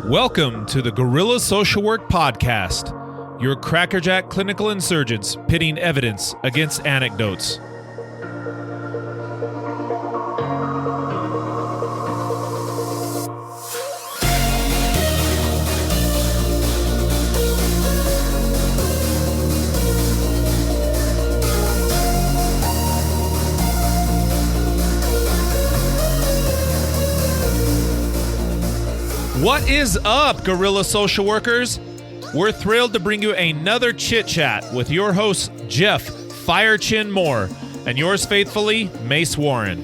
Welcome to the Guerrilla Social Work Podcast, your crackerjack clinical insurgents pitting evidence against anecdotes. What is up, Guerrilla Social Workers? We're thrilled to bring you another Chit Chat with your hosts, Jeff Firechin Moore, and yours faithfully, Mace Warren.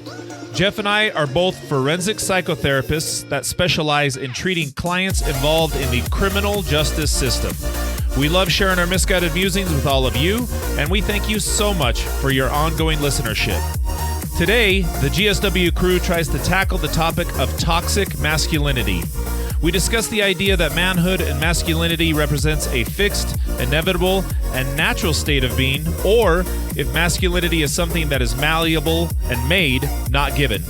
Jeff and I are both forensic psychotherapists that specialize in treating clients involved in the criminal justice system. We love sharing our misguided musings with all of you, and we thank you so much for your ongoing listenership. Today, the GSW crew tries to tackle the topic of toxic masculinity. We discuss the idea that manhood and masculinity represents a fixed, inevitable, and natural state of being, or if masculinity is something that is malleable and made, not given.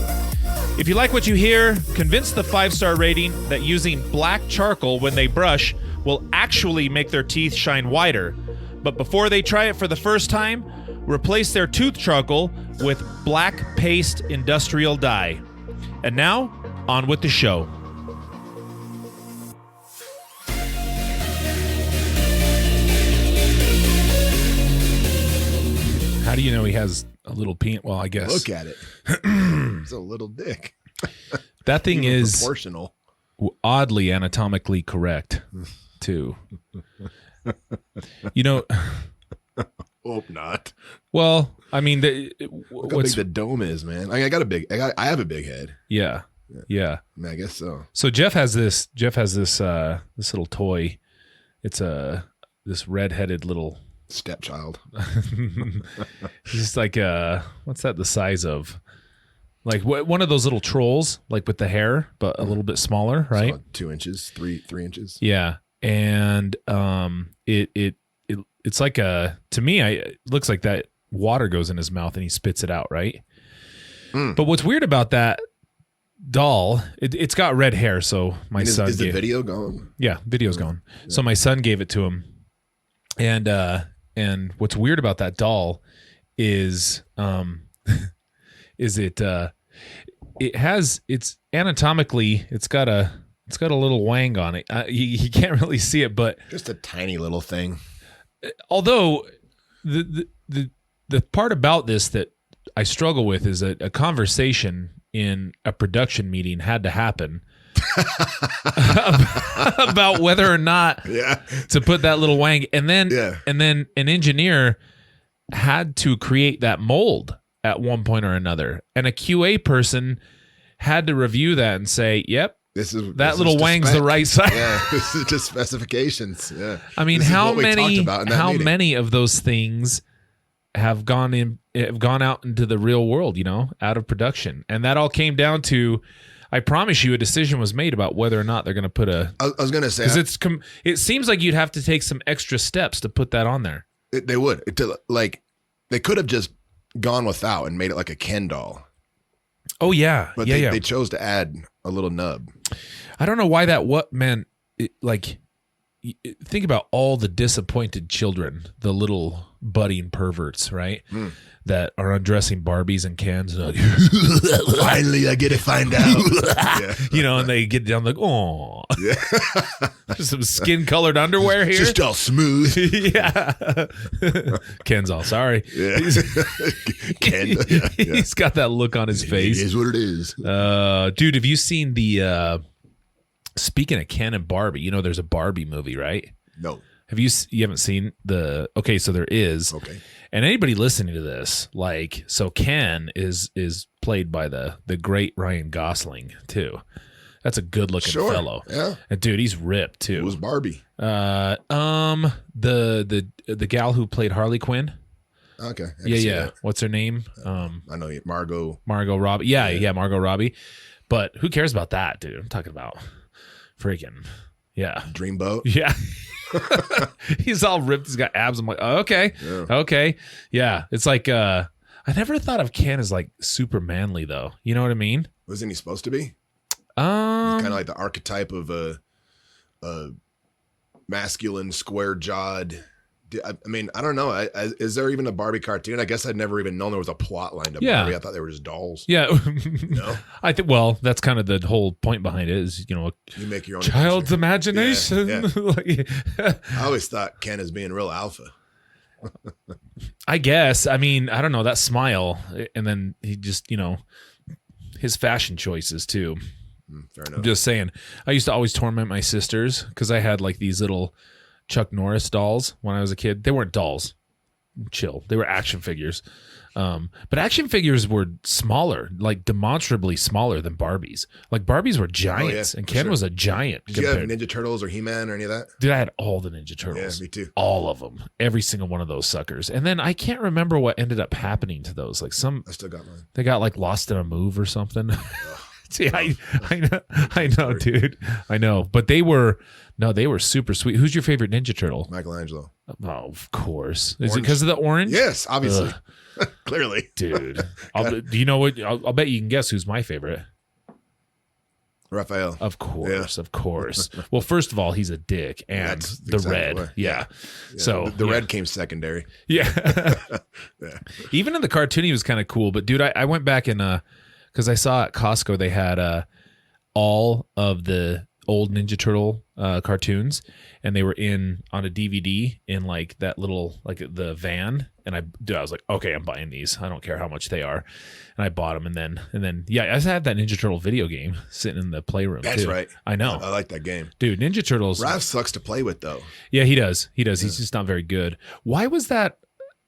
If you like what you hear, convince the 5-star rating that using black charcoal when they brush will actually make their teeth shine whiter. But before they try it for the first time, replace their tooth charcoal with black paste industrial dye. And now, on with the show. How do you know he has a little penis? Well, I guess. Look at it. It's a little dick. That thing is proportional. Oddly anatomically correct, too. You know. Hope not. Well, I mean, look how big the dome is, man. I have a big head. Yeah. I mean, I guess so. So Jeff has this this little toy. It's this red-headed little stepchild. He's like what's that the size of? Like one of those little trolls, like with the hair, but a little bit smaller, right? So 2 inches, 3 inches. Yeah, and it's like to me, it looks like that water goes in his mouth and he spits it out, right? But what's weird about that doll, it's got red hair, so my son is the video gone? Yeah, video's gone. Yeah. So my son gave it to him, and what's weird about that doll is it's anatomically it's got a little wang on it. He can't really see it, but just a tiny little thing. Although the part about this that I struggle with is a conversation in a production meeting had to happen about whether or not to put that little wang, and then an engineer had to create that mold at one point or another, and a QA person had to review that and say, "Yep, this little wang's the right size." Yeah, this is just specifications. Yeah, I mean, how many of those things have gone out into the real world, out of production, and that all came down to, I promise you, a decision was made about whether or not they're going to put a. I was going to say, because it seems like you'd have to take some extra steps to put that on there. They would, they could have just gone without and made it like a Ken doll. Oh yeah, but they chose to add a little nub. I don't know why that. Think about all the disappointed children, the little budding perverts, right? That are undressing Barbies and Kens. Finally, I get to find out. And they get down like, oh, some skin-colored underwear here. Just all smooth. Yeah. Ken's all sorry. Yeah. Ken. He's got that look on his face. It is what it is. Dude, have you seen the... Speaking of Ken and Barbie, there's a Barbie movie, right? No. You haven't seen the... Okay, so there is. Okay. And anybody listening to this, so Ken is played by the great Ryan Gosling too. That's a good looking fellow. Yeah. And dude, he's ripped too. Who's Barbie? The gal who played Harley Quinn. Okay. Yeah. What's her name? I know Margot Robbie. Yeah, Margot Robbie. But who cares about that, dude? I'm talking about freaking Dreamboat. Yeah. He's all ripped. He's got abs. I'm like, oh, okay. Yeah. Okay. Yeah. It's like, I never thought of Ken as like super manly though. You know what I mean? Wasn't he supposed to be? Kind of like the archetype of masculine, square jawed. I mean, I don't know. Is there even a Barbie cartoon? I guess I'd never even known there was a plot line to Barbie. I thought they were just dolls. Yeah. No? I think, well, that's kind of the whole point behind it is, you make your own child's picture. imagination. Yeah. I always thought Ken is being real alpha. I guess. I mean, I don't know, that smile. And then he just, his fashion choices too. Fair enough. I'm just saying. I used to always torment my sisters because I had like these little Chuck Norris dolls when I was a kid. They weren't dolls. Chill. They were action figures. But action figures were smaller, like demonstrably smaller than Barbies. Like Barbies were giants, and Ken was a giant. Did you have Ninja Turtles or He-Man or any of that? Dude, I had all the Ninja Turtles. Yeah, me too. All of them. Every single one of those suckers. And then I can't remember what ended up happening to those. Like I still got mine. They got like lost in a move or something. See, I know, dude. I know. But they were super sweet. Who's your favorite Ninja Turtle? Michelangelo. Oh, of course. Is it because of the orange? Yes, obviously. Clearly. Dude. Do you know what? I'll bet you can guess who's my favorite. Raphael. Of course, of course. Well, first of all, he's a dick, and That's the exactly red. why. Yeah. Yeah. So the red came secondary. Yeah. Yeah. Even in the cartoon, he was kind of cool. But dude, I went back and because I saw at Costco they had all of the old Ninja Turtle cartoons, and they were on a DVD in like that little like the van. And I was like, okay, I'm buying these. I don't care how much they are. And I bought them, and then yeah, I had that Ninja Turtle video game sitting in the playroom. That's too. right. I know. I like that game, dude. Ninja Turtles. Raph sucks to play with though. Yeah, he does. Yeah. He's just not very good. Why was that?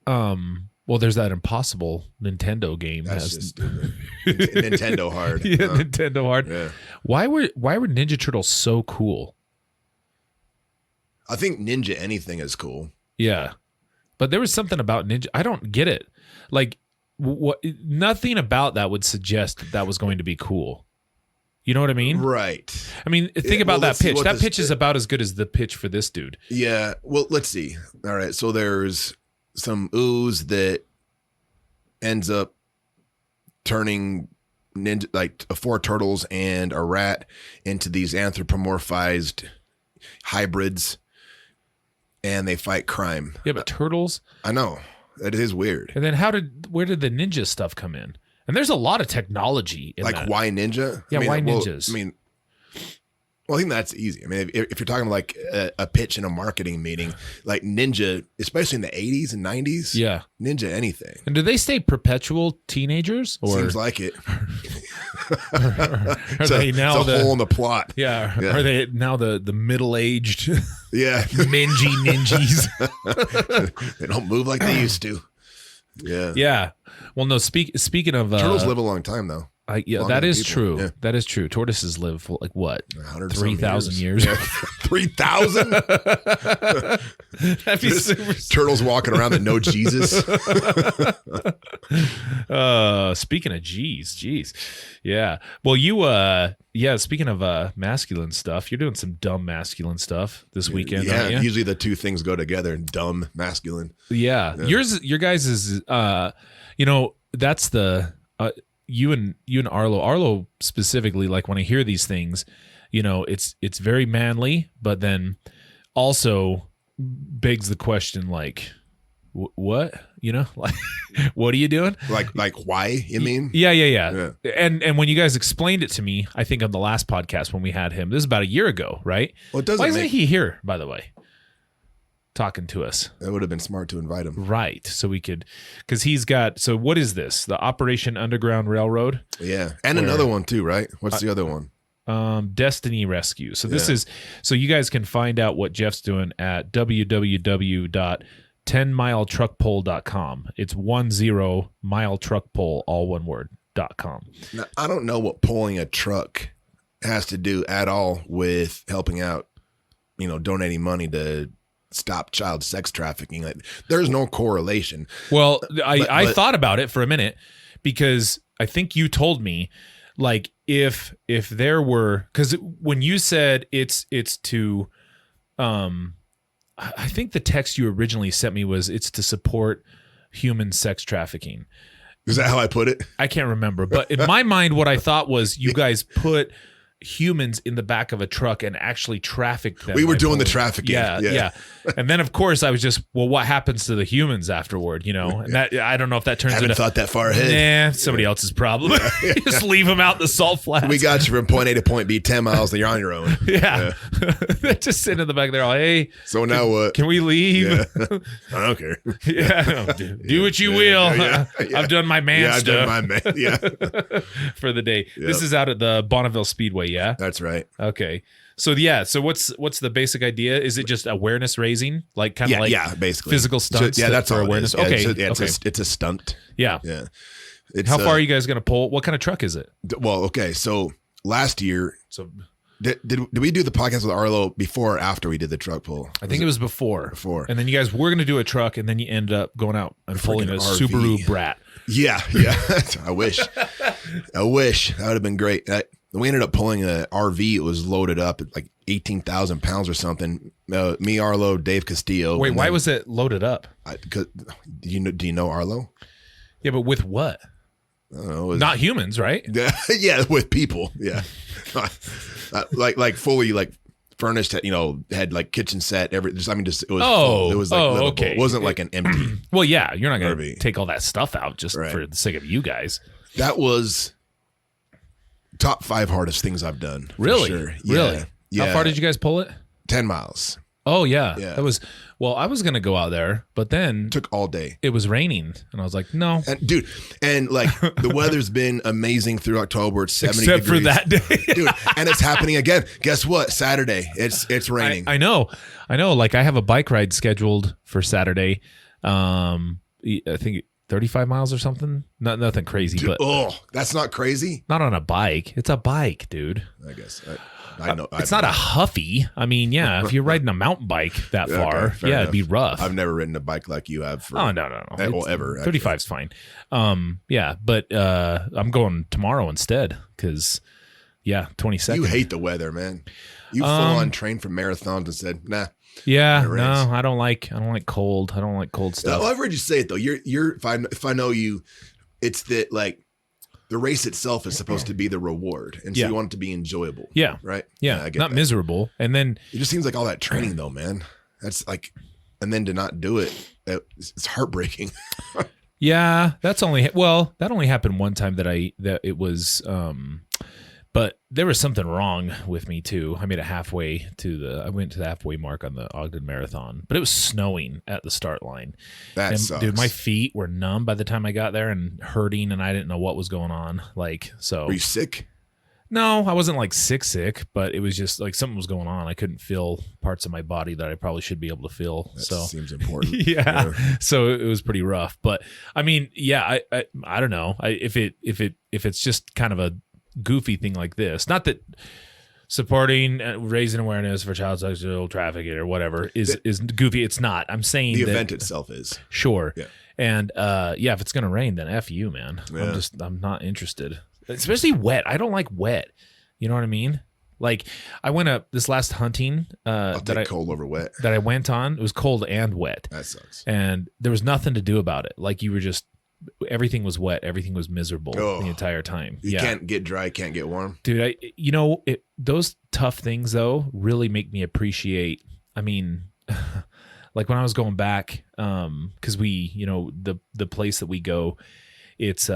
Well, there's that impossible Nintendo game. That's just stupid. Nintendo hard. Yeah, Nintendo hard. Yeah. Why were Ninja Turtles so cool? I think Ninja anything is cool. Yeah. But there was something about Ninja. I don't get it. Like, nothing about that would suggest that was going to be cool. You know what I mean? Right. I mean, think about that pitch. That pitch is is about as good as the pitch for this dude. Yeah. Well, let's see. All right. So there's some ooze that ends up turning ninja, like 4 turtles and a rat, into these anthropomorphized hybrids. And they fight crime. Yeah, but turtles. I know. That is weird. And then where did the ninja stuff come in? And there's a lot of technology in like that. Why ninja? Yeah, why well, ninjas? I think that's easy. I mean, if you're talking like a pitch in a marketing meeting, like ninja, especially in the 80s and 90s, yeah, ninja anything. And do they stay perpetual teenagers? Or seems like it. Are they now it's a hole in the plot? Yeah. Are they now the middle-aged? Yeah, mingy ninjas. They don't move like they used to. Yeah. Yeah. Well, no. Speaking of turtles live a long time though. Yeah, that is true. Yeah. That is true. Tortoises live for like what? 3,000 years. Yeah. 3,000? That'd be super. Turtles walking around that know Jesus. Speaking of jeez. Yeah. Well, speaking of masculine stuff, you're doing some dumb masculine stuff this weekend. Yeah, aren't you? usually the two things go together, dumb, masculine. Yeah. Your guys is that's the you and Arlo specifically, like when I hear these things, it's very manly, but then also begs the question like, what? Like, what are you doing? Like why? You mean? Yeah. And when you guys explained it to me, I think on the last podcast when we had him, this is about a year ago, right? Well, it doesn't. Why isn't he here, by the way? Talking to us. It would have been smart to invite him. Right. So we could, because he's got, so what is this? The Operation Underground Railroad? Yeah. And another one too, right? What's the other one? Destiny Rescue. So this is, so you guys can find out what Jeff's doing at www.10miletruckpole.com. It's 10miletruckpole, all one word, .com. Now, I don't know what pulling a truck has to do at all with helping out, donating money to stop child sex trafficking. Like, there's no correlation. Well, I thought about it for a minute because I think you told me, like, if there were, because when you said it's to, I think the text you originally sent me was it's to support human sex trafficking. Is that how I put it? I can't remember, but in my mind, what I thought was you guys put humans in the back of a truck and actually traffic them. We were doing the trafficking. Yeah. And then of course I was just, well, what happens to the humans afterward? And that, I don't know if that turns Haven't into thought that far ahead. Somebody else's problem. Just leave them out in the salt flats. We got you from point A to point B 10 miles, and you're on your own. Yeah. They're just sitting in the back there all, hey. So now what? Can we leave? I don't care. Do what you will. I've done my man stuff. I've done my man. For the day. Yep. This is out at the Bonneville Speedway, yeah? That's right. Okay. So what's the basic idea? Is it just awareness raising? Like kind of basically physical stunts that's for all awareness? It is. Okay. It's a stunt. Yeah. Yeah. How far are you guys going to pull? What kind of truck is it? Well, okay. So last year, So did we do the podcast with Arlo before or after we did the truck pull? I think it was before. Before. And then you guys were going to do a truck, and then you ended up going out and pulling a RV. Subaru Brat. Yeah. I wish. That would have been great. We ended up pulling a RV. It was loaded up at like 18,000 pounds or something. Me, Arlo, Dave Castillo. Wait, why was it loaded up? Do you know Arlo? Yeah, but with what? I don't know. Not humans, right? Yeah, with people. Yeah. like fully like furnished, had like kitchen set, it was full. It was like livable. Okay. It wasn't like an empty. Well, yeah, you're not going to RV. take all that stuff out just for the sake of you guys. That was top 5 hardest things I've done. Really? For sure. Really? Yeah. How far did you guys pull it? 10 miles. Oh, yeah. Yeah. That was, well, I was going to go out there, but then It took all day. it was raining. And I was like, no. And dude, like the weather's been amazing through October. It's 70 Except degrees. for that day. Dude, and it's happening again. Guess what? Saturday. It's raining. I know. Like I have a bike ride scheduled for Saturday. I think 35 miles or something. Nothing crazy, but that's not crazy. not on a bike. It's a bike, dude. I guess. I know. It's not a Huffy. I mean, yeah, if you're riding a mountain bike that far, fair it'd enough. be rough. I've never ridden a bike like you have. Oh, no. Well, ever. 35 is fine. Yeah, but I'm going tomorrow instead because, 22nd. You hate the weather, man. You full on trained for marathons and said, nah. Yeah, it no, rains. I don't like cold. I don't like cold stuff. Well, I've heard you say it though. You're if I know you, it's that like the race itself is supposed to be the reward, and so you want it to be enjoyable. Yeah, right. Yeah, I get not that. miserable. And then It just seems like all that training though, man. That's like, and then to not do it, it's heartbreaking. yeah, that only happened one time that it was. But there was something wrong with me too. I made it I went to the halfway mark on the Ogden Marathon, but it was snowing at the start line. That and, sucks. dude, my feet were numb by the time I got there and hurting, and I didn't know what was going on. Like, so. Were you sick? No, I wasn't like sick, but it was just like something was going on. I couldn't feel parts of my body that I probably should be able to feel. That so seems important. yeah. So it was pretty rough. But I mean, yeah, I don't know. If it's just kind of a goofy thing like this, not that supporting raising awareness for child sexual trafficking or whatever is goofy. It's not. I'm saying The that, event itself is. Sure. Yeah. And if it's gonna rain, then F you, man. Yeah. I'm not interested. Especially wet. I don't like wet. You know what I mean? Like I went up this last hunting I'll take cold over wet. that I went on. It was cold and wet. That sucks. And there was nothing to do about it. Like you were just everything was wet. Everything was miserable the entire time. You can't get dry, can't get warm. Dude, those tough things though really make me appreciate. I mean, like when I was going back, because we, the place that we go, it's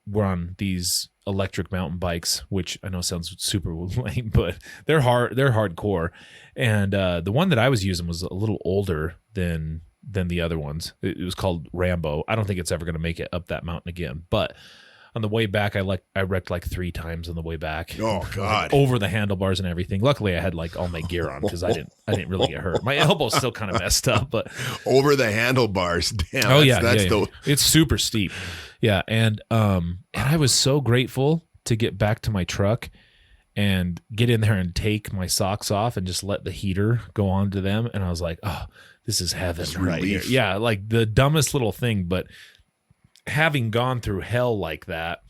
we're on these electric mountain bikes, which I know sounds super lame, but they're hardcore. And the one that I was using was a little older than the other ones. It was called Rambo. I don't think it's ever going to make it up that mountain again. But on the way back, I wrecked like 3 times on the way back. Oh God! Over the handlebars and everything. Luckily, I had like all my gear on because I didn't really get hurt. My elbow's still kind of messed up, but over the handlebars. Damn. Oh that's yeah. It's super steep. Yeah, and I was so grateful to get back to my truck and get in there and take my socks off and just let the heater go on to them. And I was like, oh, this is heaven right here. Yeah, like the dumbest little thing, but having gone through hell like that,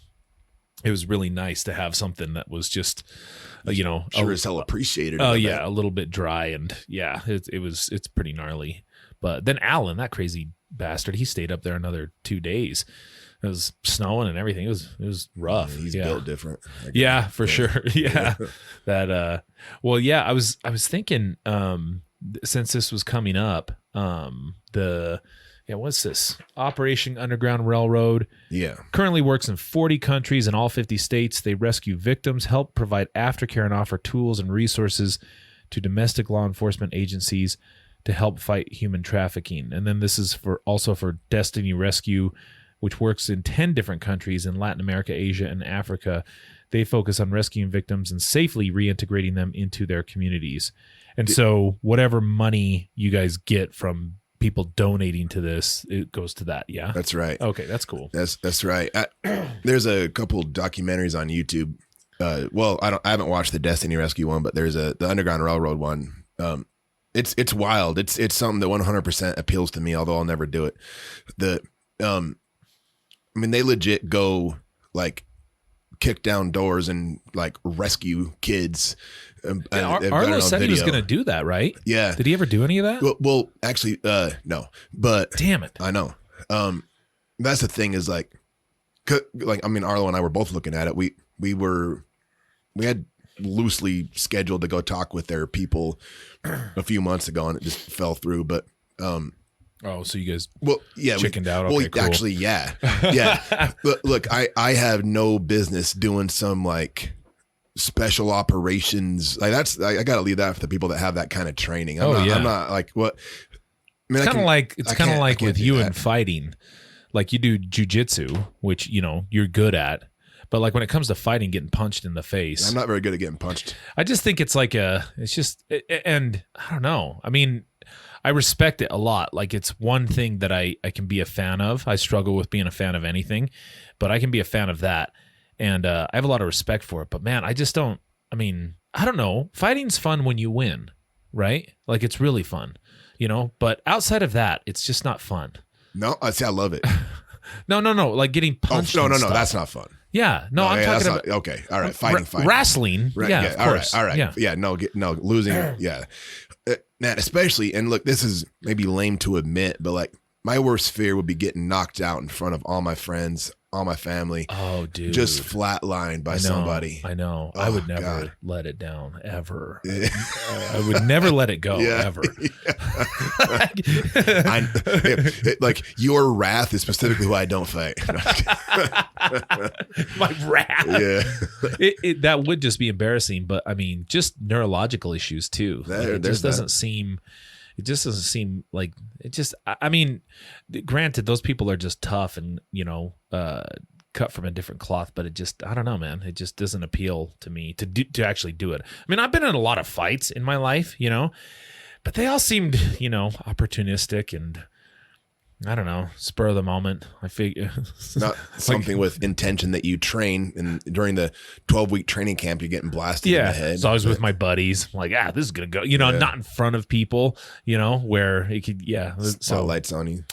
it was really nice to have something that was just, sure as hell appreciated. Oh yeah, a little bit dry, and yeah, it's pretty gnarly. But then Alan, that crazy bastard, he stayed up there another 2 days. was snowing and everything. It was rough. He's built different. Yeah, for sure. Yeah. That well, yeah, I was thinking since this was coming up, what's this? Operation Underground Railroad. Yeah. Currently works in 40 countries in all 50 states. They rescue victims, help provide aftercare, and offer tools and resources to domestic law enforcement agencies to help fight human trafficking. And then this is also for Destiny Rescue, which works in 10 different countries in Latin America, Asia, and Africa. They focus on rescuing victims and safely reintegrating them into their communities. And so whatever money you guys get from people donating to this, it goes to that. Yeah, that's right. Okay, that's cool. That's right. There's a couple documentaries on YouTube. I haven't watched the Destiny Rescue one, but there's the Underground Railroad one. It's wild. It's something that 100% appeals to me, although I'll never do it. They legit go like kick down doors and like rescue kids. Arlo said he was going to do that, right? Yeah. Did he ever do any of that? Well, actually, no. But damn it, I know. That's the thing is like Arlo and I were both looking at it. We had loosely scheduled to go talk with their people a few months ago, and it just fell through. But so you guys chickened out. Okay, cool. Actually, yeah. But look, I have no business doing some like special operations like that's. I got to leave that for the people that have that kind of training. I'm not like what. It's kind of like with you and fighting, like you do jujitsu, which you're good at. But like when it comes to fighting, getting punched in the face, I'm not very good at getting punched. I just think it's like and I don't know. I mean, I respect it a lot. Like it's one thing that I can be a fan of. I struggle with being a fan of anything, but I can be a fan of that. And I have a lot of respect for it. But man, I just don't, I don't know. Fighting's fun when you win, right? Like it's really fun, but outside of that, it's just not fun. No, I love it. No. Like getting punched. Oh, no, that's not fun. Yeah, no, I'm talking about. Okay, all right, fighting. Wrestling. Right, yeah, of course. All right. Yeah, no, losing. Yeah, man, especially, and look, this is maybe lame to admit, but like my worst fear would be getting knocked out in front of all my friends, all my family. Oh, dude, just flatlined by somebody. I know. Oh, I would never let it down ever. I would never let it go ever. Like your wrath is specifically who I don't fight. My wrath. Yeah, that would just be embarrassing. But just neurological issues too. It just doesn't seem like it. Just granted, those people are just tough and cut from a different cloth, but I don't know, man. It just doesn't appeal to me to actually do it. I've been in a lot of fights in my life, but they all seemed, opportunistic and I don't know, spur of the moment. I figure not something with intention that you train, and during the 12-week training camp, you're getting blasted in the head. So I was with my buddies, like, this is gonna go, not in front of people, where it could, spotlights on you.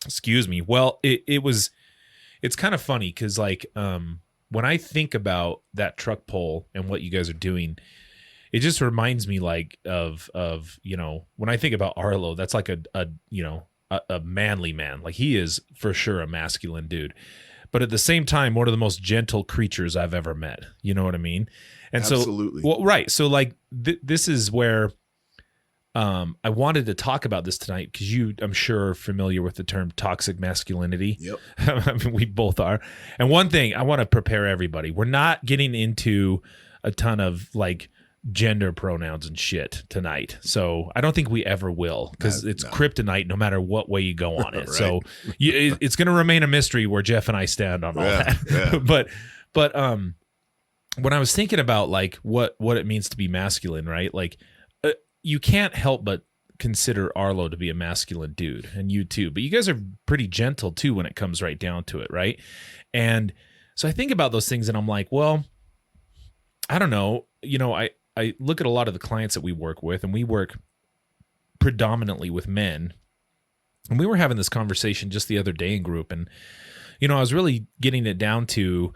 Excuse me. Well, it's kind of funny because like when I think about that truck pull and what you guys are doing, it just reminds me like of when I think about Arlo, that's like a manly man. Like he is for sure a masculine dude, but at the same time, one of the most gentle creatures I've ever met. You know what I mean? And absolutely. So, well, right. So like this is where I wanted to talk about this tonight because I'm sure, are familiar with the term toxic masculinity. Yep. We both are. And one thing I want to prepare everybody, we're not getting into a ton of like gender pronouns and shit tonight. So I don't think we ever will because it's kryptonite no matter what way you go on it. Right. So it's going to remain a mystery where Jeff and I stand on all that. Yeah. but when I was thinking about like what it means to be masculine, right? Like you can't help but consider Arlo to be a masculine dude, and you too, but you guys are pretty gentle too when it comes right down to it. Right. And so I think about those things and I'm like, well, I don't know, I look at a lot of the clients that we work with, and we work predominantly with men. And we were having this conversation just the other day in group. And, I was really getting it down to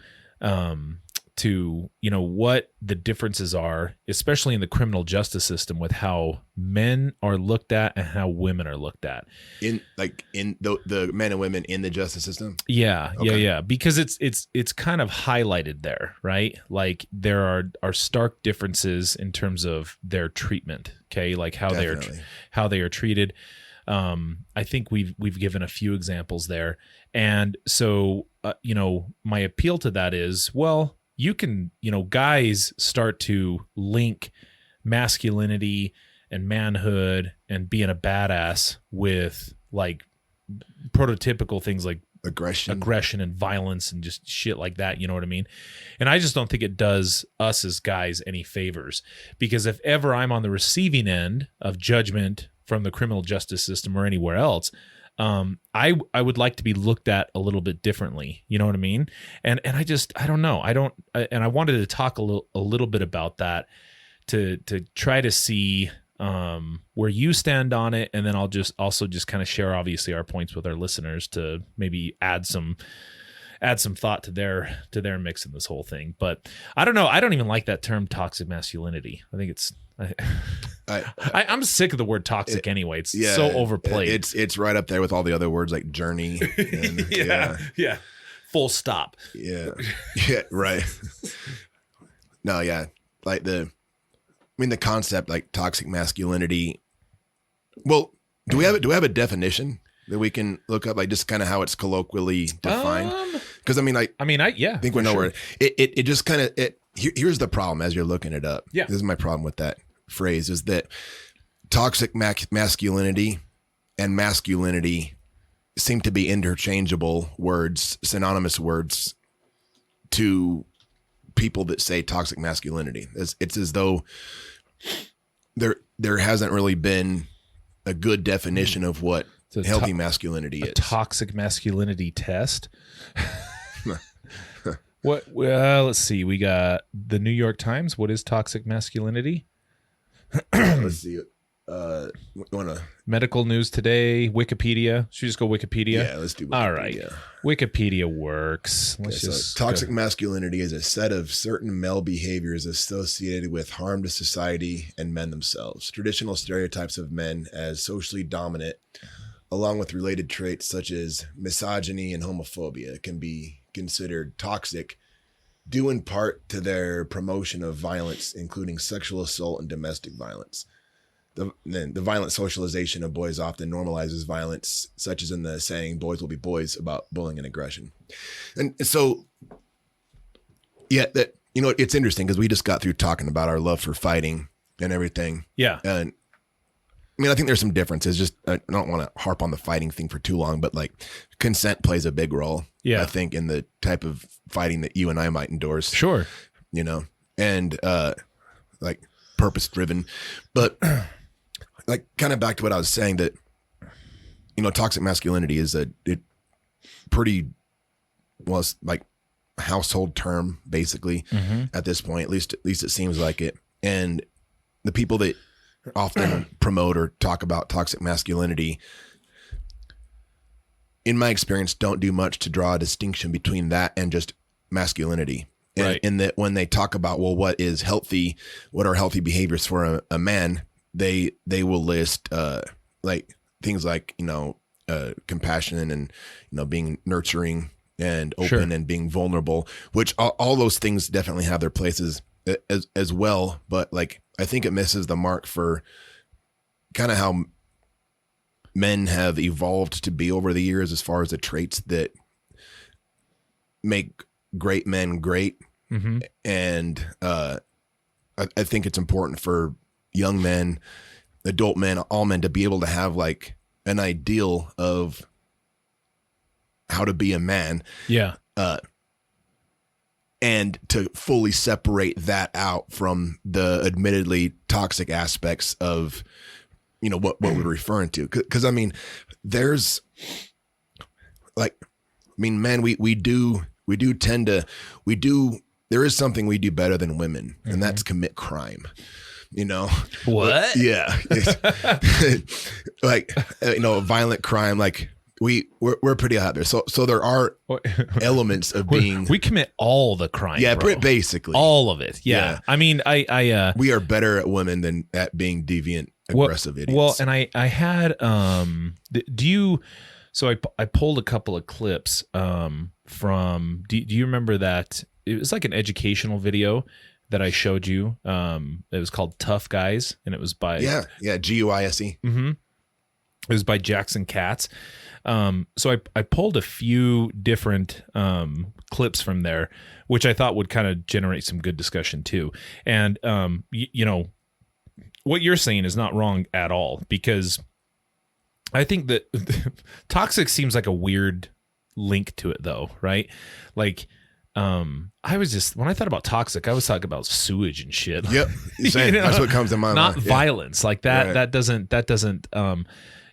to, what the differences are, especially in the criminal justice system, with how men are looked at and how women are looked at. In the men and women in the justice system? Yeah. Okay. Yeah. Because it's kind of highlighted there, right? Like there are stark differences in terms of their treatment. Okay. Like how they are treated. I think we've given a few examples there. And so, my appeal to that is, well, you can, guys start to link masculinity and manhood and being a badass with like prototypical things like aggression and violence and just shit like that. You know what I mean? And I just don't think it does us as guys any favors, because if ever I'm on the receiving end of judgment from the criminal justice system or anywhere else, I would like to be looked at a little bit differently. You know what I mean? And I don't know. And I wanted to talk a little bit about that to try to see where you stand on it, and then I'll also kind of share obviously our points with our listeners to maybe add some thought to their mix in this whole thing. But I don't know. I don't even like that term toxic masculinity. I think it's I'm sick of the word toxic anyway. It's so overplayed. It's right up there with all the other words like journey. And, yeah. Full stop. Yeah. Yeah. Right. No. Yeah. Like the concept like toxic masculinity. Well, do we have a definition that we can look up, like just kind of how it's colloquially defined? Because I think we know where it just kind of here's the problem as you're looking it up. Yeah. This is my problem with that phrase, is that toxic masculinity and masculinity seem to be interchangeable words, synonymous words to people that say toxic masculinity. It's as though there hasn't really been a good definition of what healthy masculinity is. Toxic masculinity test. What? Well, let's see. We got the New York Times. What is toxic masculinity? Let's see. Medical News Today, Wikipedia. Should we just go Wikipedia? Yeah, let's do Wikipedia. All right. Wikipedia works. Toxic masculinity is a set of certain male behaviors associated with harm to society and men themselves. Traditional stereotypes of men as socially dominant, along with related traits such as misogyny and homophobia, can be considered toxic, due in part to their promotion of violence, including sexual assault and domestic violence. The violent socialization of boys often normalizes violence, such as in the saying, boys will be boys, about bullying and aggression. And so, it's interesting because we just got through talking about our love for fighting and everything. Yeah. And I think there's some differences. Just, I don't want to harp on the fighting thing for too long, but like consent plays a big role. Yeah. I think in the type of fighting that you and I might endorse. Sure. And like purpose driven, but like kind of back to what I was saying, that, toxic masculinity is a pretty, well, it's like a household term basically at this point, at least it seems like it. And the people that often promote or talk about toxic masculinity, in my experience, don't do much to draw a distinction between that and just masculinity. And in that when they talk about, well, what are healthy behaviors for a man, they will list like things like, compassion and, being nurturing and open and being vulnerable, which all those things definitely have their places as well. But like, I think it misses the mark for kind of how men have evolved to be over the years, as far as the traits that make great men great. Mm-hmm. And I think it's important for young men, adult men, all men, to be able to have like an ideal of how to be a man. Yeah. And to fully separate that out from the admittedly toxic aspects of, what we're referring to. Cause there's like, men, we do tend to, there is something we do better than women, and that's commit crime. What? Yeah. Like, violent crime, like we're pretty out there. So there are elements of being. We commit all the crime. Yeah, bro. basically all of it. Yeah. I mean, we are better at women than at being deviant, aggressive idiots. Well, and I had So I pulled a couple of clips from. Do you remember that? It was like an educational video that I showed you. It was called Tough Guys, and it was by GUISE. Mm-hmm. It was by Jackson Katz. So I pulled a few different clips from there, which I thought would kind of generate some good discussion too. And you know, what you're saying is not wrong at all, because I think that toxic seems like a weird link to it though, right? Like, I was just, when I thought about toxic, I was talking about sewage and shit. Yep. You know? That's what comes to my mind. Not violence like that. Right. That doesn't,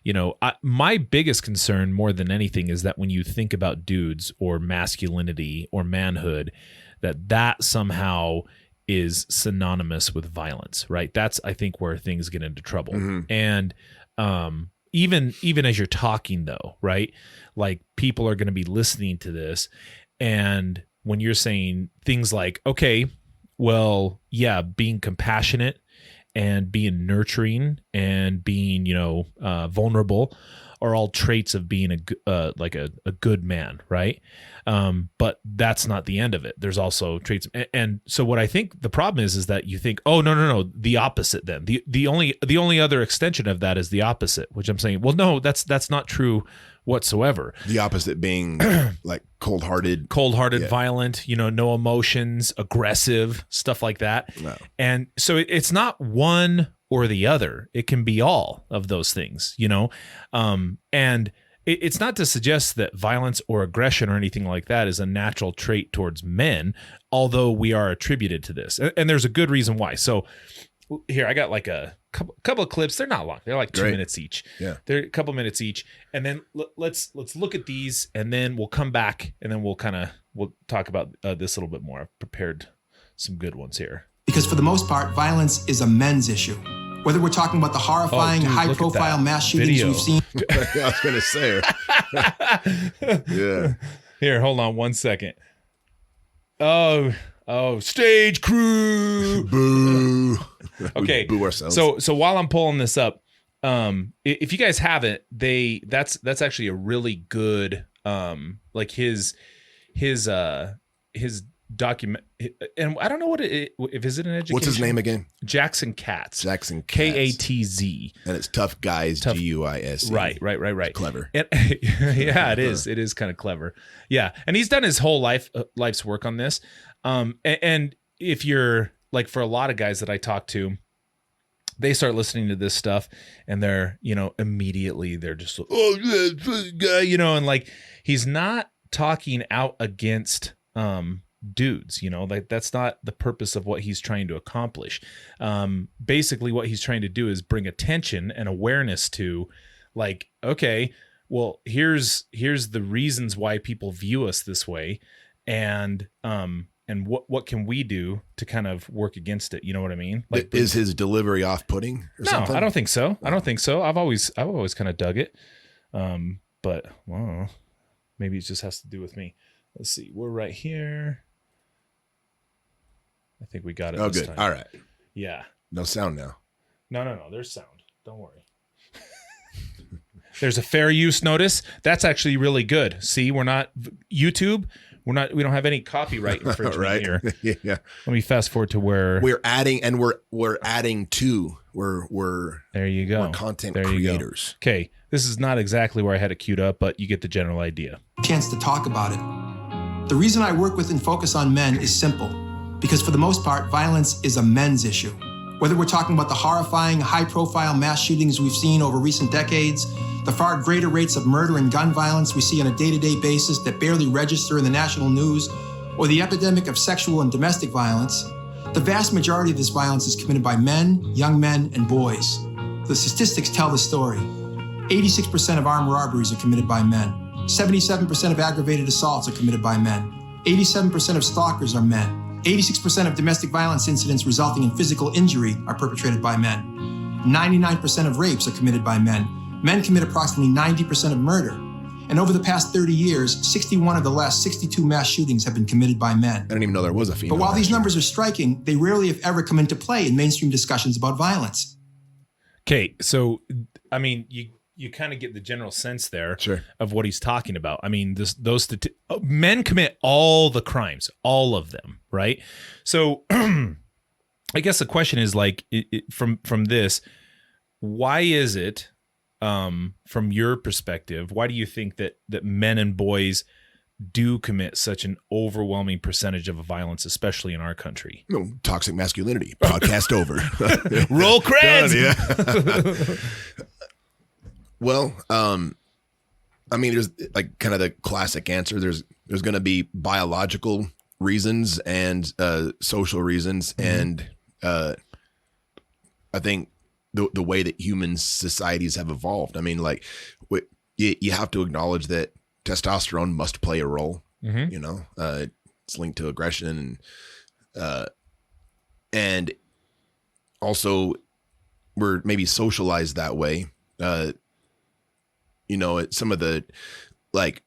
you know, my biggest concern more than anything is that when you think about dudes or masculinity or manhood, that somehow is synonymous with violence, right? That's, I think, where things get into trouble. Mm-hmm. And, even as you're talking though, right? Like, people are going to be listening to this, and when you're saying things like, okay, well, yeah, being compassionate and being nurturing and being, you know, vulnerable are all traits of being a good man, right? But that's not the end of it. There's also traits, and so what I think the problem is that you think, oh no, the opposite. Then the only other extension of that is the opposite, which I'm saying, well, no, that's not true whatsoever. The opposite being like cold-hearted, yeah. Violent, you know, no emotions, aggressive, stuff like that. No. And so it's not one or the other. It can be all of those things, you know? And it's not to suggest that violence or aggression or anything like that is a natural trait towards men, although we are attributed to this. And there's a good reason why. So here, I got like a couple of clips. They're not long. They're like 2 minutes each. Yeah. They're a couple minutes each. And then let's look at these, and then we'll come back, and then we'll talk about this a little bit more. I've prepared some good ones here. Because for the most part, violence is a men's issue. Whether we're talking about the horrifying, high-profile mass shootings we've seen. I was going to say. Yeah. Here, hold on 1 second. Oh, stage crew. Boo. Okay. Boo ourselves. So while I'm pulling this up, if you guys haven't, that's actually a really good, like his document, and I don't know if is it an education. What's his name again? Jackson Katz. Jackson Katz. KATZ. And it's Tough Guys, GUISE. Right. It's clever. And, yeah, it is. It is kind of clever. Yeah, and he's done his whole life's work on this. And if you're like, for a lot of guys that I talk to, they start listening to this stuff, and they're, you know, immediately they're just like, oh yeah, guy, you know, and like, he's not talking out against dudes, you know, like that's not the purpose of what he's trying to accomplish. Basically what he's trying to do is bring attention and awareness to, like, okay, well, here's the reasons why people view us this way, and what can we do to kind of work against it? You know what I mean? Like, is his delivery off-putting or something? No, I don't think so. I've always kind of dug it. But well, maybe it just has to do with me. Let's see. We're right here. I think we got it. Oh, this good. time. All right. Yeah. No sound now. No. There's sound. Don't worry. There's a fair use notice. That's actually really good. See, we're not YouTube. We don't have any copyright infringement right. here. Yeah. Let me fast forward to where we're adding, and we're adding to. We're there. You go. We're content there creators. Okay. This is not exactly where I had it queued up, but you get the general idea. Chance to talk about it. The reason I work with and focus on men is simple. Because for the most part, violence is a men's issue. Whether we're talking about the horrifying, high-profile mass shootings we've seen over recent decades, the far greater rates of murder and gun violence we see on a day-to-day basis that barely register in the national news, or the epidemic of sexual and domestic violence, the vast majority of this violence is committed by men, young men, and boys. The statistics tell the story. 86% of armed robberies are committed by men. 77% of aggravated assaults are committed by men. 87% of stalkers are men. 86% of domestic violence incidents resulting in physical injury are perpetrated by men. 99% of rapes are committed by men. Men commit approximately 90% of murder. And over the past 30 years, 61 of the last 62 mass shootings have been committed by men. I didn't even know there was a female. But while these numbers are striking, they rarely, if ever, come into play in mainstream discussions about violence. Okay, so, I mean, you kind of get the general sense there of what he's talking about. I mean, men commit all the crimes, all of them, right? So I guess the question is like, from this, why is it, from your perspective, why do you think that men and boys do commit such an overwhelming percentage of violence, especially in our country? Toxic masculinity. Podcast over. Roll creds. Yeah. Well, I mean, there's like kind of the classic answer. There's going to be biological reasons and social reasons, and I think the way that human societies have evolved. I mean, like you have to acknowledge that testosterone must play a role. Mm-hmm. You know, it's linked to aggression, and also we're maybe socialized that way. You know, some of the, like,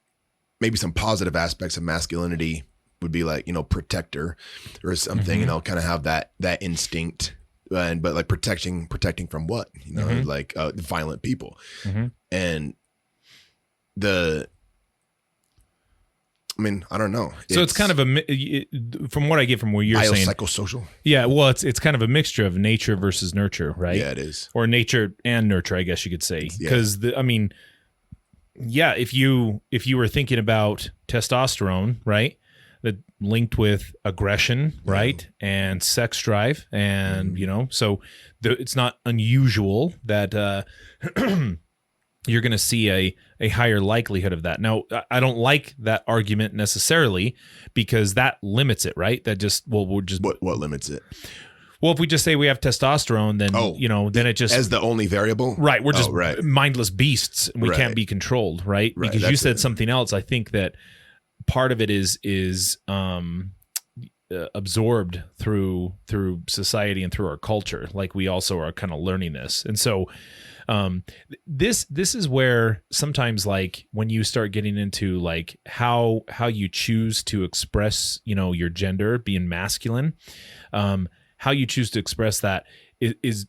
maybe some positive aspects of masculinity would be like, you know, protector or something, you know, kind of have that instinct, but like protecting from what, you know, like violent people. And I mean, I don't know. So it's kind of from what I get from what you're saying, biopsychosocial. Yeah, well, it's kind of a mixture of nature versus nurture, right? Yeah, it is. Or nature and nurture, I guess you could say, because I mean, yeah, if you were thinking about testosterone, right, that linked with aggression, right, and sex drive, and you know, so it's not unusual that you're going to see a higher likelihood of that. Now, I don't like that argument necessarily because that limits it, right? That just we're just what limits it? Well, if we just say we have testosterone, then you know, then it just as the only variable, right? We're just mindless beasts, and we can't be controlled, right? Because you said something else. I think that part of it is absorbed through society and through our culture. Like we also are kind of learning this, and so this is where sometimes, like when you start getting into like how you choose to express, you know, your gender, being masculine. How you choose to express that is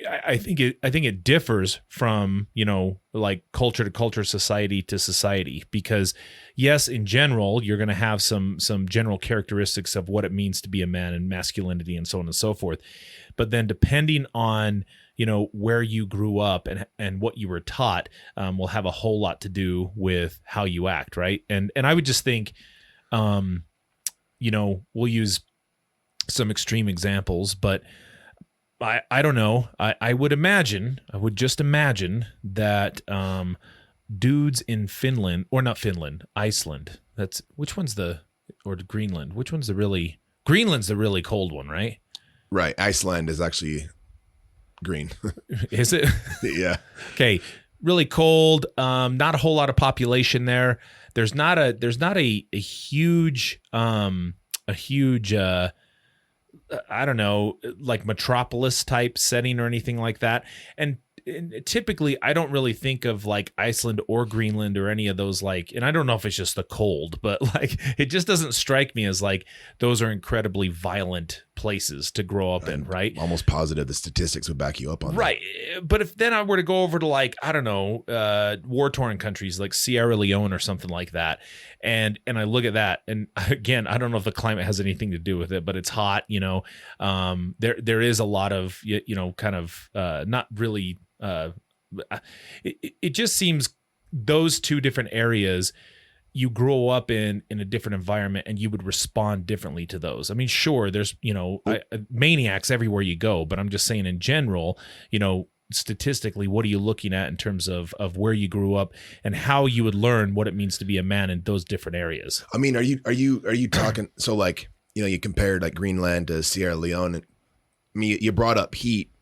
I think it differs from, you know, like culture to culture, society to society, because yes, in general, you're going to have some general characteristics of what it means to be a man and masculinity and so on and so forth. But then depending on, you know, where you grew up and what you were taught will have a whole lot to do with how you act. Right. And I would just think, you know, we'll use some extreme examples, but I don't know. I would just imagine that dudes in Finland, or not Finland, Iceland. Or Greenland. Which one's Greenland's the really cold one, right? Right. Iceland is actually green. Is it? Yeah. Okay. Really cold. Not a whole lot of population there. There's not a huge I don't know, like metropolis type setting or anything like that. And typically I don't really think of like Iceland or Greenland or any of those, like, and I don't know if it's just the cold, but like it just doesn't strike me as like those are incredibly violent places to grow up in, right? Almost positive the statistics would back you up on that. Right. But if then I were to go over to like, I don't know, war-torn countries like Sierra Leone or something like that, and I look at that, and again, I don't know if the climate has anything to do with it, but it's hot, you know. There is a lot of, you know, kind of not really it just seems those two different areas, you grow up in a different environment and you would respond differently to those. I mean, sure, there's, you know, maniacs everywhere you go, but I'm just saying in general, you know, statistically, what are you looking at in terms of where you grew up and how you would learn what it means to be a man in those different areas? I mean, are you talking, so like, you know, you compared like Greenland to Sierra Leone. I mean, you brought up heat,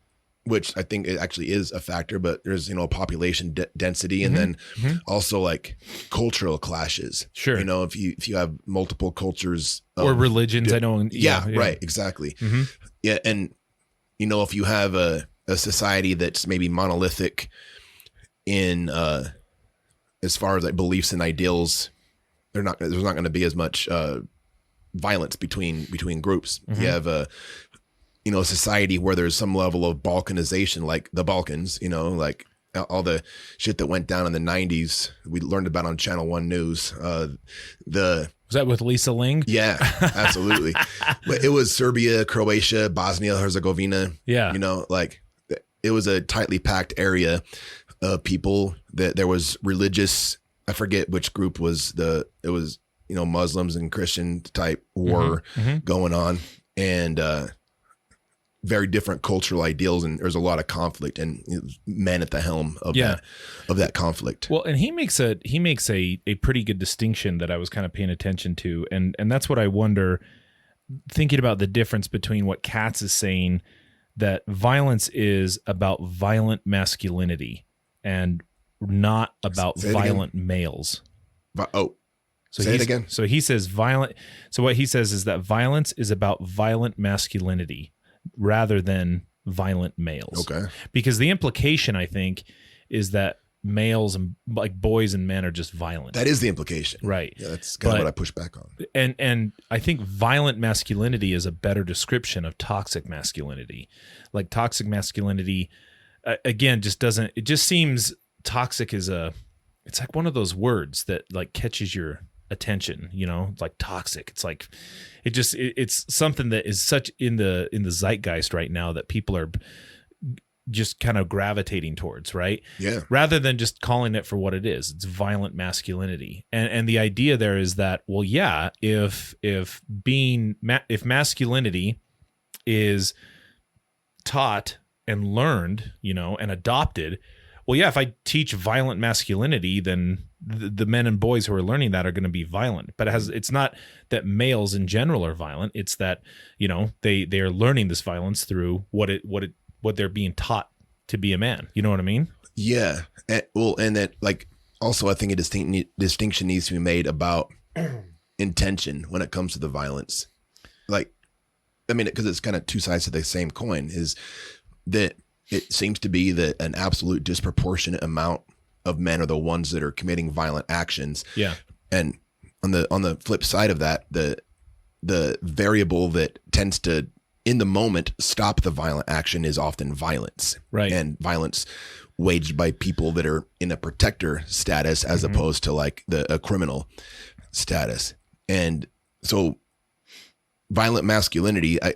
which I think it actually is a factor, but there's, you know, population density, and then also like cultural clashes. Sure. You know, if you have multiple cultures or religions, I know. Yeah, right. Exactly. Yeah. And, you know, if you have a society that's maybe monolithic in as far as like beliefs and ideals, there's not going to be as much violence between groups. You have a society where there's some level of balkanization, like the Balkans, like all the shit that went down in the 90s we learned about on Channel 1 News. Was that with Lisa Ling? Yeah, absolutely. But it was Serbia, Croatia, Bosnia, Herzegovina. Yeah. Like it was a tightly packed area of people that there was religious, I forget which group it was Muslims and Christian type war going on, and very different cultural ideals, and there's a lot of conflict, and men at the helm of that conflict. Well, and he makes a pretty good distinction that I was kind of paying attention to, and that's what I wonder, thinking about the difference between what Katz is saying, that violence is about violent masculinity and not about violent males. Say it again. So he says violent. So what he says is that violence is about violent masculinity rather than violent males. Okay. Because the implication, I think, is that males and like boys and men are just violent. That is the implication. Right. Yeah, that's kind of what I push back on. And I think violent masculinity is a better description of toxic masculinity. Like toxic masculinity, again, it just seems toxic is it's like one of those words that like catches your attention, like toxic. It's like it's something that is such in the zeitgeist right now that people are just kind of gravitating towards, right? Yeah. Rather than just calling it for what it is. It's violent masculinity. And the idea there is that, well, yeah, if masculinity is taught and learned, and adopted, well, yeah, if I teach violent masculinity, then the men and boys who are learning that are going to be violent. But it's not that males in general are violent. It's that, they are learning this violence through what they're being taught to be a man. You know what I mean? Yeah. And that, like, also I think a distinction needs to be made about intention when it comes to the violence. Like, I mean, because it's kind of two sides of the same coin, is that it seems to be that an absolute disproportionate amount of men are the ones that are committing violent actions. Yeah. And on the flip side of that, the variable that tends to, in the moment, stop the violent action is often violence. Right. And violence waged by people that are in a protector status as opposed to like a criminal status. And so violent masculinity, I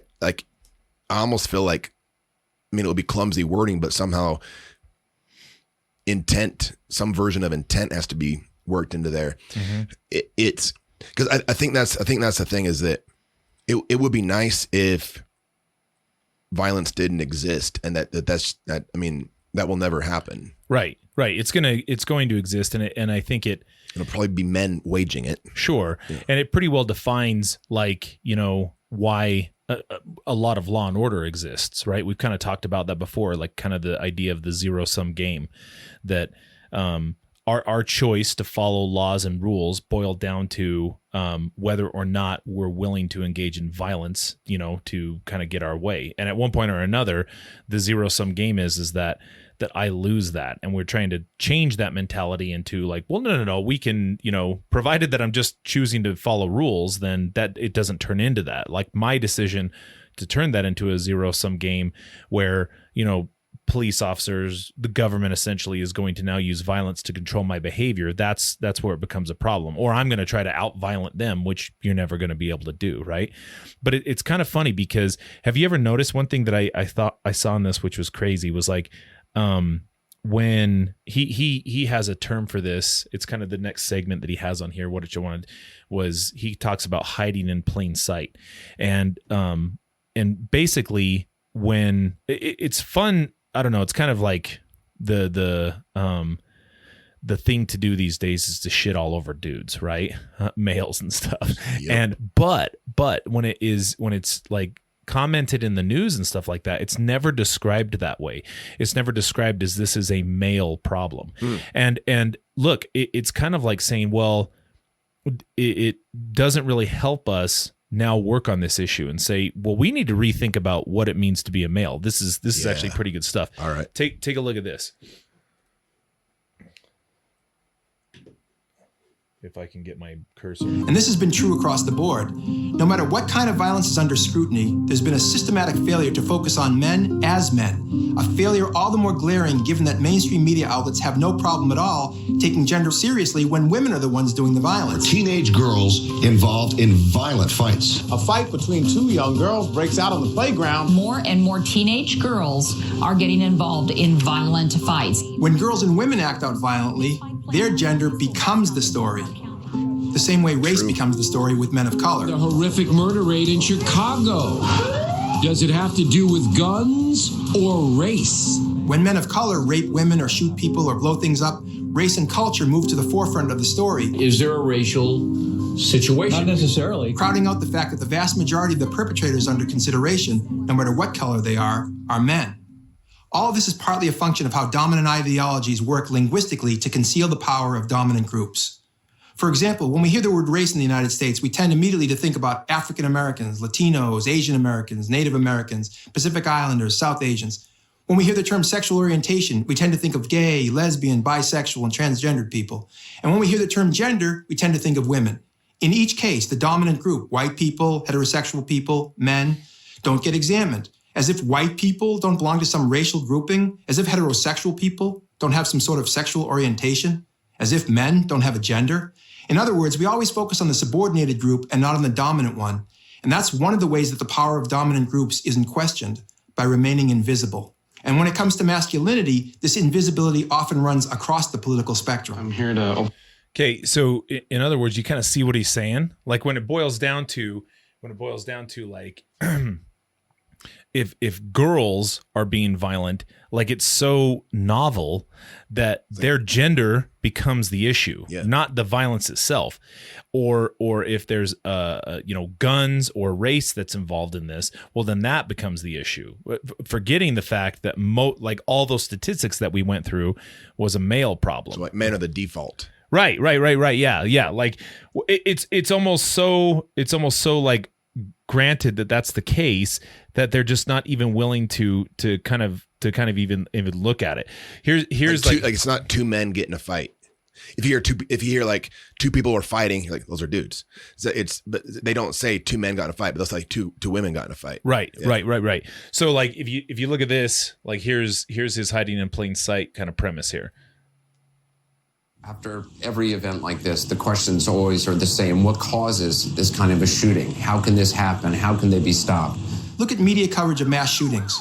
almost feel like, I mean, it would be clumsy wording, but somehow some version of intent has to be worked into there. It's because I think that's the thing, is that it would be nice if violence didn't exist, and that will never happen. Right. It's going to exist, and I think it'll probably be men waging it. Sure. Yeah. And it pretty well defines, like, why a lot of law and order exists, right? We've kind of talked about that before, like kind of the idea of the zero-sum game, that our choice to follow laws and rules boiled down to whether or not we're willing to engage in violence, to kind of get our way. And at one point or another, the zero-sum game is that I lose that. And we're trying to change that mentality into like, well, no, we can, provided that I'm just choosing to follow rules, then that it doesn't turn into that. Like my decision to turn that into a zero-sum game where, police officers, the government essentially is going to now use violence to control my behavior. That's where it becomes a problem. Or I'm going to try to out-violent them, which you're never going to be able to do, right? But it's kind of funny because have you ever noticed one thing that I thought I saw in this, which was crazy, was like, when he has a term for this, it's kind of the next segment that he has on here. What you wanted was, he talks about hiding in plain sight, and basically when it's fun, I don't know, it's kind of like the thing to do these days is to shit all over dudes, right? Males and stuff. Yep. And but when it's like commented in the news and stuff like that, it's never described that way. It's never described as this is a male problem. And look, it's kind of like saying, well, it doesn't really help us now work on this issue and say, well, we need to rethink about what it means to be a male. This is actually pretty good stuff. All right. Take a look at this. if I can get my cursor. And this has been true across the board. No matter what kind of violence is under scrutiny, there's been a systematic failure to focus on men as men. A failure all the more glaring given that mainstream media outlets have no problem at all taking gender seriously when women are the ones doing the violence. Teenage girls involved in violent fights. A fight between two young girls breaks out on the playground. More and more teenage girls are getting involved in violent fights. When girls and women act out violently, their gender becomes the story. The same way race becomes the story with men of color. The horrific murder rate in Chicago. Does it have to do with guns or race? When men of color rape women or shoot people or blow things up, race and culture move to the forefront of the story. Is there a racial situation? Not necessarily. Crowding out the fact that the vast majority of the perpetrators under consideration, no matter what color they are men. All of this is partly a function of how dominant ideologies work linguistically to conceal the power of dominant groups. For example, when we hear the word race in the United States, we tend immediately to think about African Americans, Latinos, Asian Americans, Native Americans, Pacific Islanders, South Asians. When we hear the term sexual orientation, we tend to think of gay, lesbian, bisexual, and transgendered people. And when we hear the term gender, we tend to think of women. In each case, the dominant group, white people, heterosexual people, men, don't get examined. As if white people don't belong to some racial grouping, as if heterosexual people don't have some sort of sexual orientation, as if men don't have a gender. In other words, we always focus on the subordinated group and not on the dominant one. And that's one of the ways that the power of dominant groups isn't questioned, by remaining invisible. And when it comes to masculinity, this invisibility often runs across the political spectrum. I'm here to... Okay, so in other words, you kind of see what he's saying. Like when it boils down to like if girls are being violent, like it's so novel that their gender becomes the issue, not the violence itself. Or if there's guns or race that's involved in this, well then that becomes the issue. Forgetting the fact that like all those statistics that we went through was a male problem. So like men are the default. Right. Yeah. Like it's almost so like granted that that's the case that they're just not even willing to kind of even look at it. Here's like it's not two men getting a fight. If you hear like two people are fighting, you're like those are dudes. So but they don't say two men got in a fight, but they'll say two women got in a fight. Right. So like if you look at this, like here's his hiding in plain sight kind of premise here. After every event like this, the questions always are the same. What causes this kind of a shooting? How can this happen? How can they be stopped? Look at media coverage of mass shootings.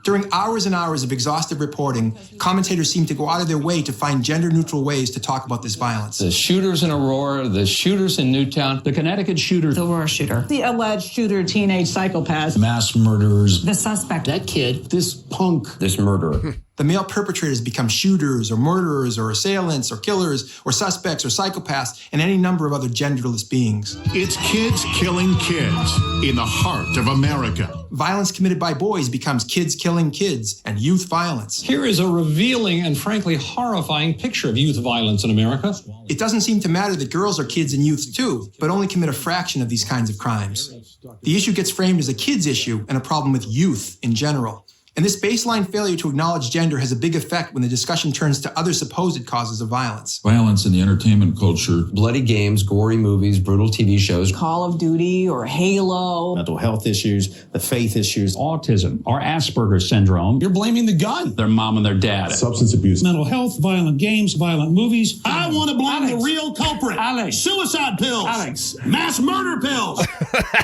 During hours and hours of exhaustive reporting, commentators seem to go out of their way to find gender-neutral ways to talk about this violence. The shooters in Aurora, the shooters in Newtown, the Connecticut shooter, The Aurora shooter. The alleged shooter, teenage psychopath. Mass murderers. The suspect. that kid, This punk, this murderer. The male perpetrators become shooters or murderers or assailants or killers or suspects or psychopaths and any number of other genderless beings. It's kids killing kids in the heart of America. Violence committed by boys becomes kids killing kids and youth violence. Here is a revealing and frankly horrifying picture of youth violence in America. It doesn't seem to matter that girls are kids and youth too, but only commit a fraction of these kinds of crimes. The issue gets framed as a kids issue and a problem with youth in general. And this baseline failure to acknowledge gender has a big effect when the discussion turns to other supposed causes of violence. Violence in the entertainment culture. Bloody games, gory movies, brutal TV shows. Call of Duty or Halo. Mental health issues, the faith issues. Autism or Asperger's syndrome. You're blaming the gun. Their mom and their dad. Substance abuse. Mental health, violent games, violent movies. I want to blame Alex. the real culprit. Alex. Suicide pills. Alex. Mass murder pills.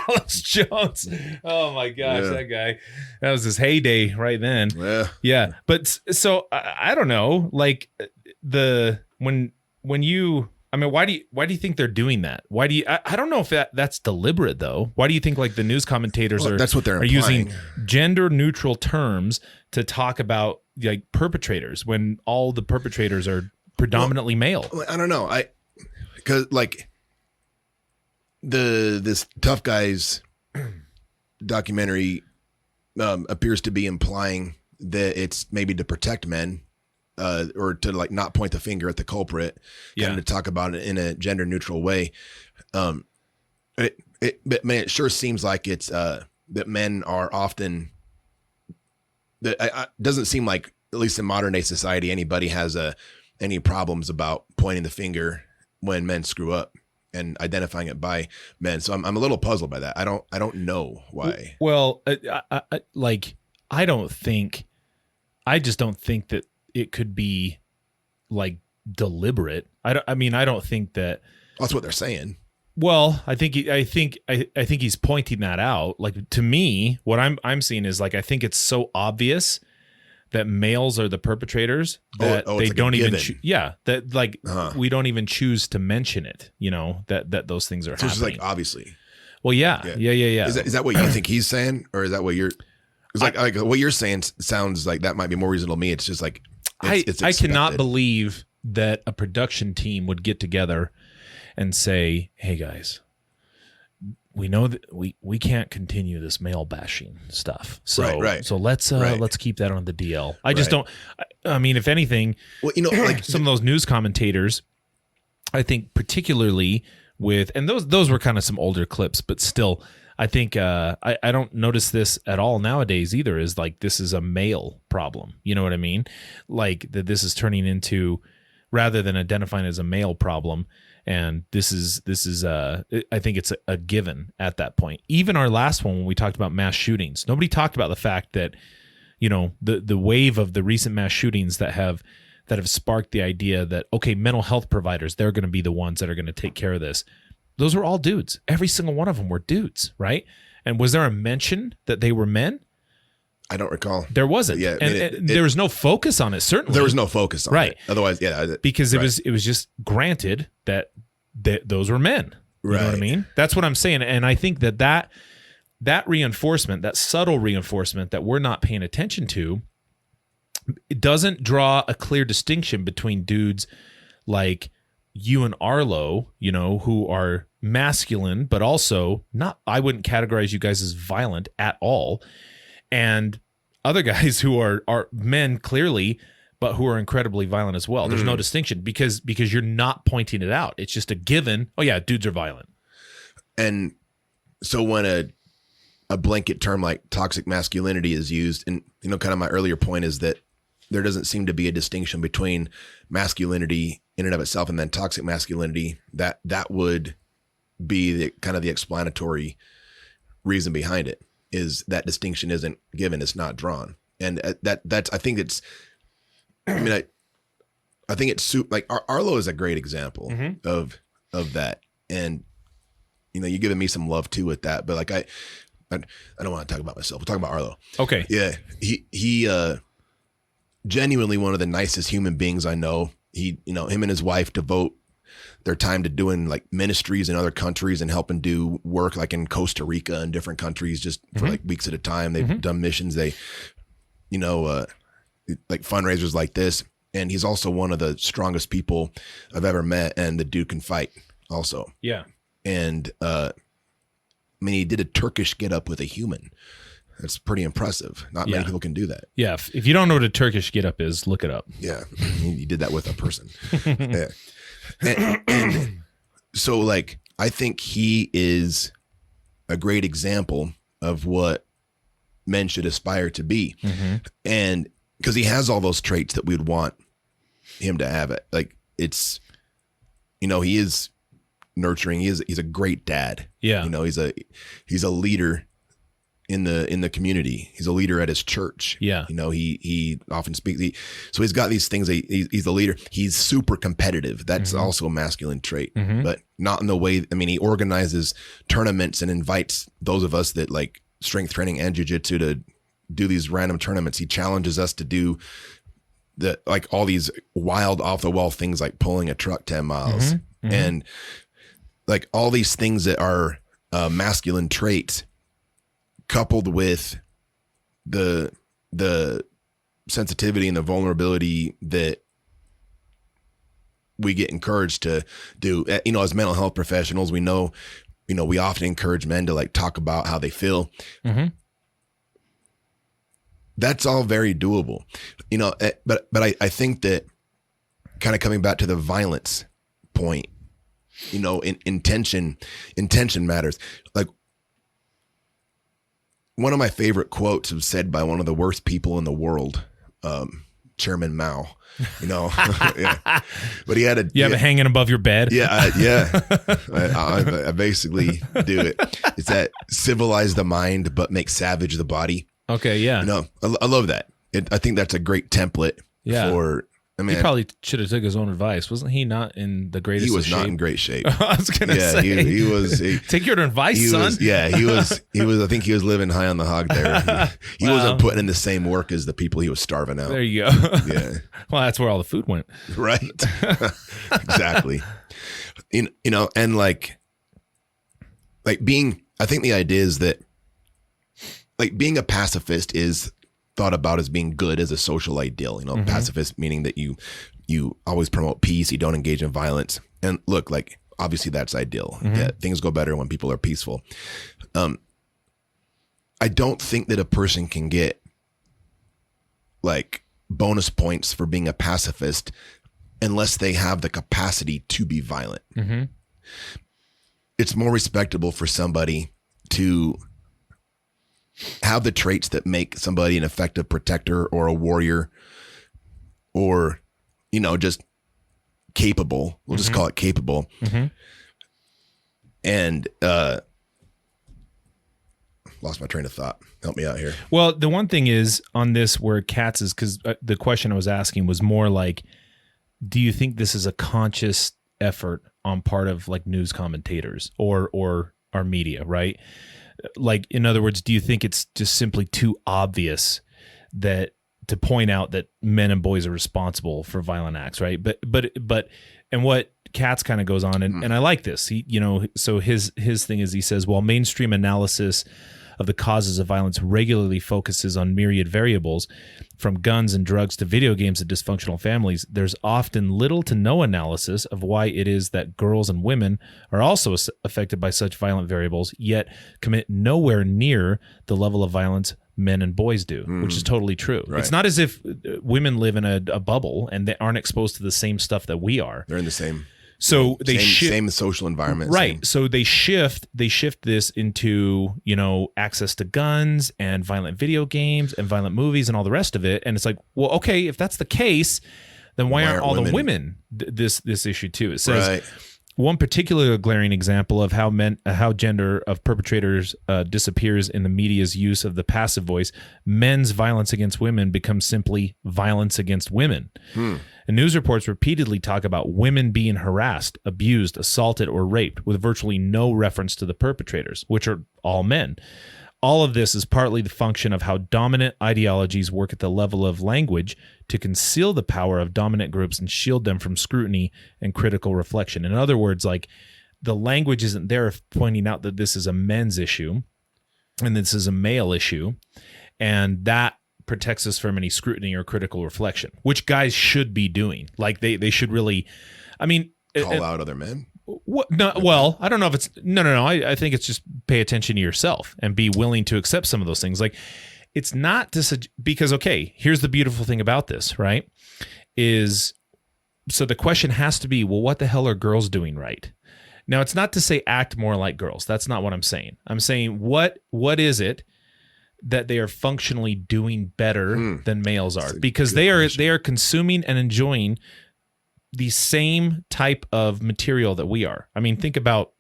Alex Jones. Oh my gosh, Yeah. that guy. That was his heyday right then. Yeah. But so I don't know, like when you, I mean, why do you think they're doing that? Why do you, I don't know if that's deliberate though. Why do you think like the news commentators That's what they're are using implying. gender neutral terms to talk about like perpetrators when all the perpetrators are predominantly male? I don't know. Because like this Tough Guys documentary appears to be implying that it's maybe to protect men or to like not point the finger at the culprit and to talk about it in a gender neutral way. It sure seems like it's that men are often that doesn't seem like, at least in modern day society, anybody has any problems about pointing the finger when men screw up and identifying it by men. So I'm a little puzzled by that. I don't know why. Well, I just don't think that it could be like deliberate. I don't think that. That's what they're saying. Well, I think he's pointing that out. Like, to me, what I'm seeing is like, I think it's so obvious that males are the perpetrators that they like don't even that like we don't even choose to mention it, that those things are happening. It's like, obviously. Well, yeah. Is that what you think he's saying, or is that what you're? It's like what you're saying sounds like that might be more reasonable to me. It's just like it's I cannot believe that a production team would get together and say, "Hey guys, we know that we can't continue this male bashing stuff. So so let's keep that on the DL." I just don't. I mean, if anything, well, like some of those news commentators, I think particularly with, and those were kind of some older clips, but still, I think I don't notice this at all nowadays either. Is like, this is a male problem. You know what I mean? Like that this is turning into, rather than identifying as a male problem. And this is I think it's a given at that point. Even our last one, when we talked about mass shootings, nobody talked about the fact that, the wave of the recent mass shootings that have sparked the idea that, okay, mental health providers, they're going to be the ones that are going to take care of this. Those were all dudes. Every single one of them were dudes, right? And was there a mention that they were men? I don't recall. There wasn't. Yeah, there was no focus on it. Certainly, there was no focus on it. Otherwise, because it was just granted that those were men. You know what I mean? That's what I'm saying. And I think that reinforcement, that subtle reinforcement that we're not paying attention to, it doesn't draw a clear distinction between dudes like you and Arlo, who are masculine, but also not. I wouldn't categorize you guys as violent at all. And other guys who are men clearly, but who are incredibly violent as well. There's no distinction because you're not pointing it out. It's just a given. Oh yeah, dudes are violent. And so when a blanket term like toxic masculinity is used, and kind of my earlier point is that there doesn't seem to be a distinction between masculinity in and of itself and then toxic masculinity. That would be the kind of the explanatory reason behind it. Is that distinction isn't given, it's not drawn. And that's, I think it's, I think it's like Arlo is a great example of that. And, you're giving me some love too with that, but like, I don't want to talk about myself. We're talking about Arlo. Okay. Yeah. He genuinely one of the nicest human beings I know. Him and his wife devote their time to doing like ministries in other countries and helping do work like in Costa Rica and different countries just for like weeks at a time. They've done missions. They, like fundraisers like this. And he's also one of the strongest people I've ever met. And the dude can fight also. Yeah. And, he did a Turkish get up with a human. That's pretty impressive. Not many people can do that. Yeah. If you don't know what a Turkish get up is, look it up. Yeah. He did that with a person. Yeah. And so like, I think he is a great example of what men should aspire to be. And because he has all those traits that we'd want him to have. It like it's, he is nurturing. He's a great dad. Yeah. He's a leader in the community. He's a leader at his church. Yeah. He often speaks. So he's got these things. He's the leader. He's super competitive. That's also a masculine trait, but not in the way. He organizes tournaments and invites those of us that like strength training and jiu-jitsu to do these random tournaments. He challenges us to do all these wild off the wall things like pulling a truck 10 miles and like all these things that are masculine traits, coupled with the sensitivity and the vulnerability that we get encouraged to do. As mental health professionals, we know, we often encourage men to like talk about how they feel. That's all very doable, but I think that kind of coming back to the violence point, intention matters. Like, one of my favorite quotes was said by one of the worst people in the world, Chairman Mao, yeah. But he had You have it hanging above your bed. Yeah. I basically do it. It's that civilize the mind, but make savage the body. Okay. Yeah. I love that. I think that's a great template for. I mean, he probably should have took his own advice. Wasn't he not in the greatest? He was of not shape? in great shape. I was gonna say he was. Take your advice, son. He was. I think he was living high on the hog there. He wasn't putting in the same work as the people he was starving out. There you go. Yeah. Well, that's where all the food went. Right. Exactly. And like being. I think the idea is that like being a pacifist is thought about as being good as a social ideal. Pacifist meaning that you always promote peace, you don't engage in violence. And look, like obviously that's ideal. Yeah, things go better when people are peaceful. I don't think that a person can get like bonus points for being a pacifist unless they have the capacity to be violent. It's more respectable for somebody to have the traits that make somebody an effective protector or a warrior or, just capable. We'll just call it capable. And lost my train of thought. Help me out here. Well, the one thing is on this where Katz is, because the question I was asking was more like, do you think this is a conscious effort on part of like news commentators or our media, right? Like, in other words, do you think it's just simply too obvious that to point out that men and boys are responsible for violent acts, right? But and what Katz kind of goes on, and I like this. He, so his thing is he says, while mainstream analysis of the causes of violence regularly focuses on myriad variables, from guns and drugs to video games and dysfunctional families, there's often little to no analysis of why it is that girls and women are also affected by such violent variables, yet commit nowhere near the level of violence men and boys do, which is totally true. Right. It's not as if women live in a bubble and they aren't exposed to the same stuff that we are. They're in the same. So they same social environment, right? Same. So they shift this into access to guns and violent video games and violent movies and all the rest of it. And it's like, well, okay, if that's the case, then why aren't all the women this issue too? It says one particular glaring example of how gender of perpetrators disappears in the media's use of the passive voice. Men's violence against women becomes simply violence against women. And news reports repeatedly talk about women being harassed, abused, assaulted, or raped with virtually no reference to the perpetrators, which are all men. All of this is partly the function of how dominant ideologies work at the level of language to conceal the power of dominant groups and shield them from scrutiny and critical reflection. In other words, like the language isn't there pointing out that this is a men's issue and this is a male issue, and that protects us from any scrutiny or critical reflection, which guys should be doing. Like they should really, call out other men. What? No, well, I don't know if it's no. I think it's just pay attention to yourself and be willing to accept some of those things. Like it's not because okay, here's the beautiful thing about this, right? So the question has to be, well, what the hell are girls doing right? Now, it's not to say act more like girls. That's not what I'm saying. I'm saying what is it that they are functionally doing better than males are? Because they are consuming and enjoying the same type of material that we are. I mean, think about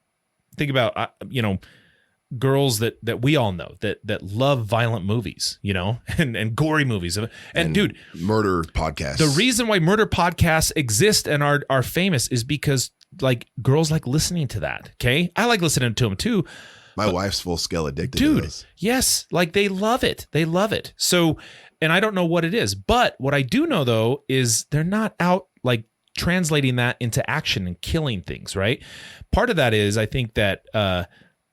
girls that we all know that love violent movies, and gory movies. And dude, murder podcasts. The reason why murder podcasts exist and are famous is because like girls like listening to that. Okay. I like listening to them too. My wife's full scale addicted to those. Yes. Like they love it. They love it. So, and I don't know what it is, but what I do know though, is they're not out like translating that into action and killing things. Right. Part of that is, I think that,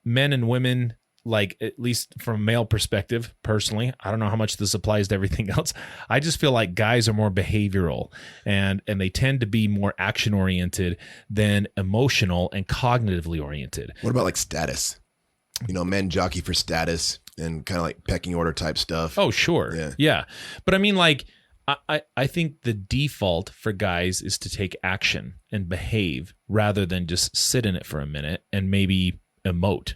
men and women, like at least from a male perspective, personally, I don't know how much this applies to everything else. I just feel like guys are more behavioral and they tend to be more action oriented than emotional and cognitively oriented. What about like status? Men jockey for status and kind of like pecking order type stuff. Oh, sure. Yeah. But I mean, like, I think the default for guys is to take action and behave rather than just sit in it for a minute and maybe emote,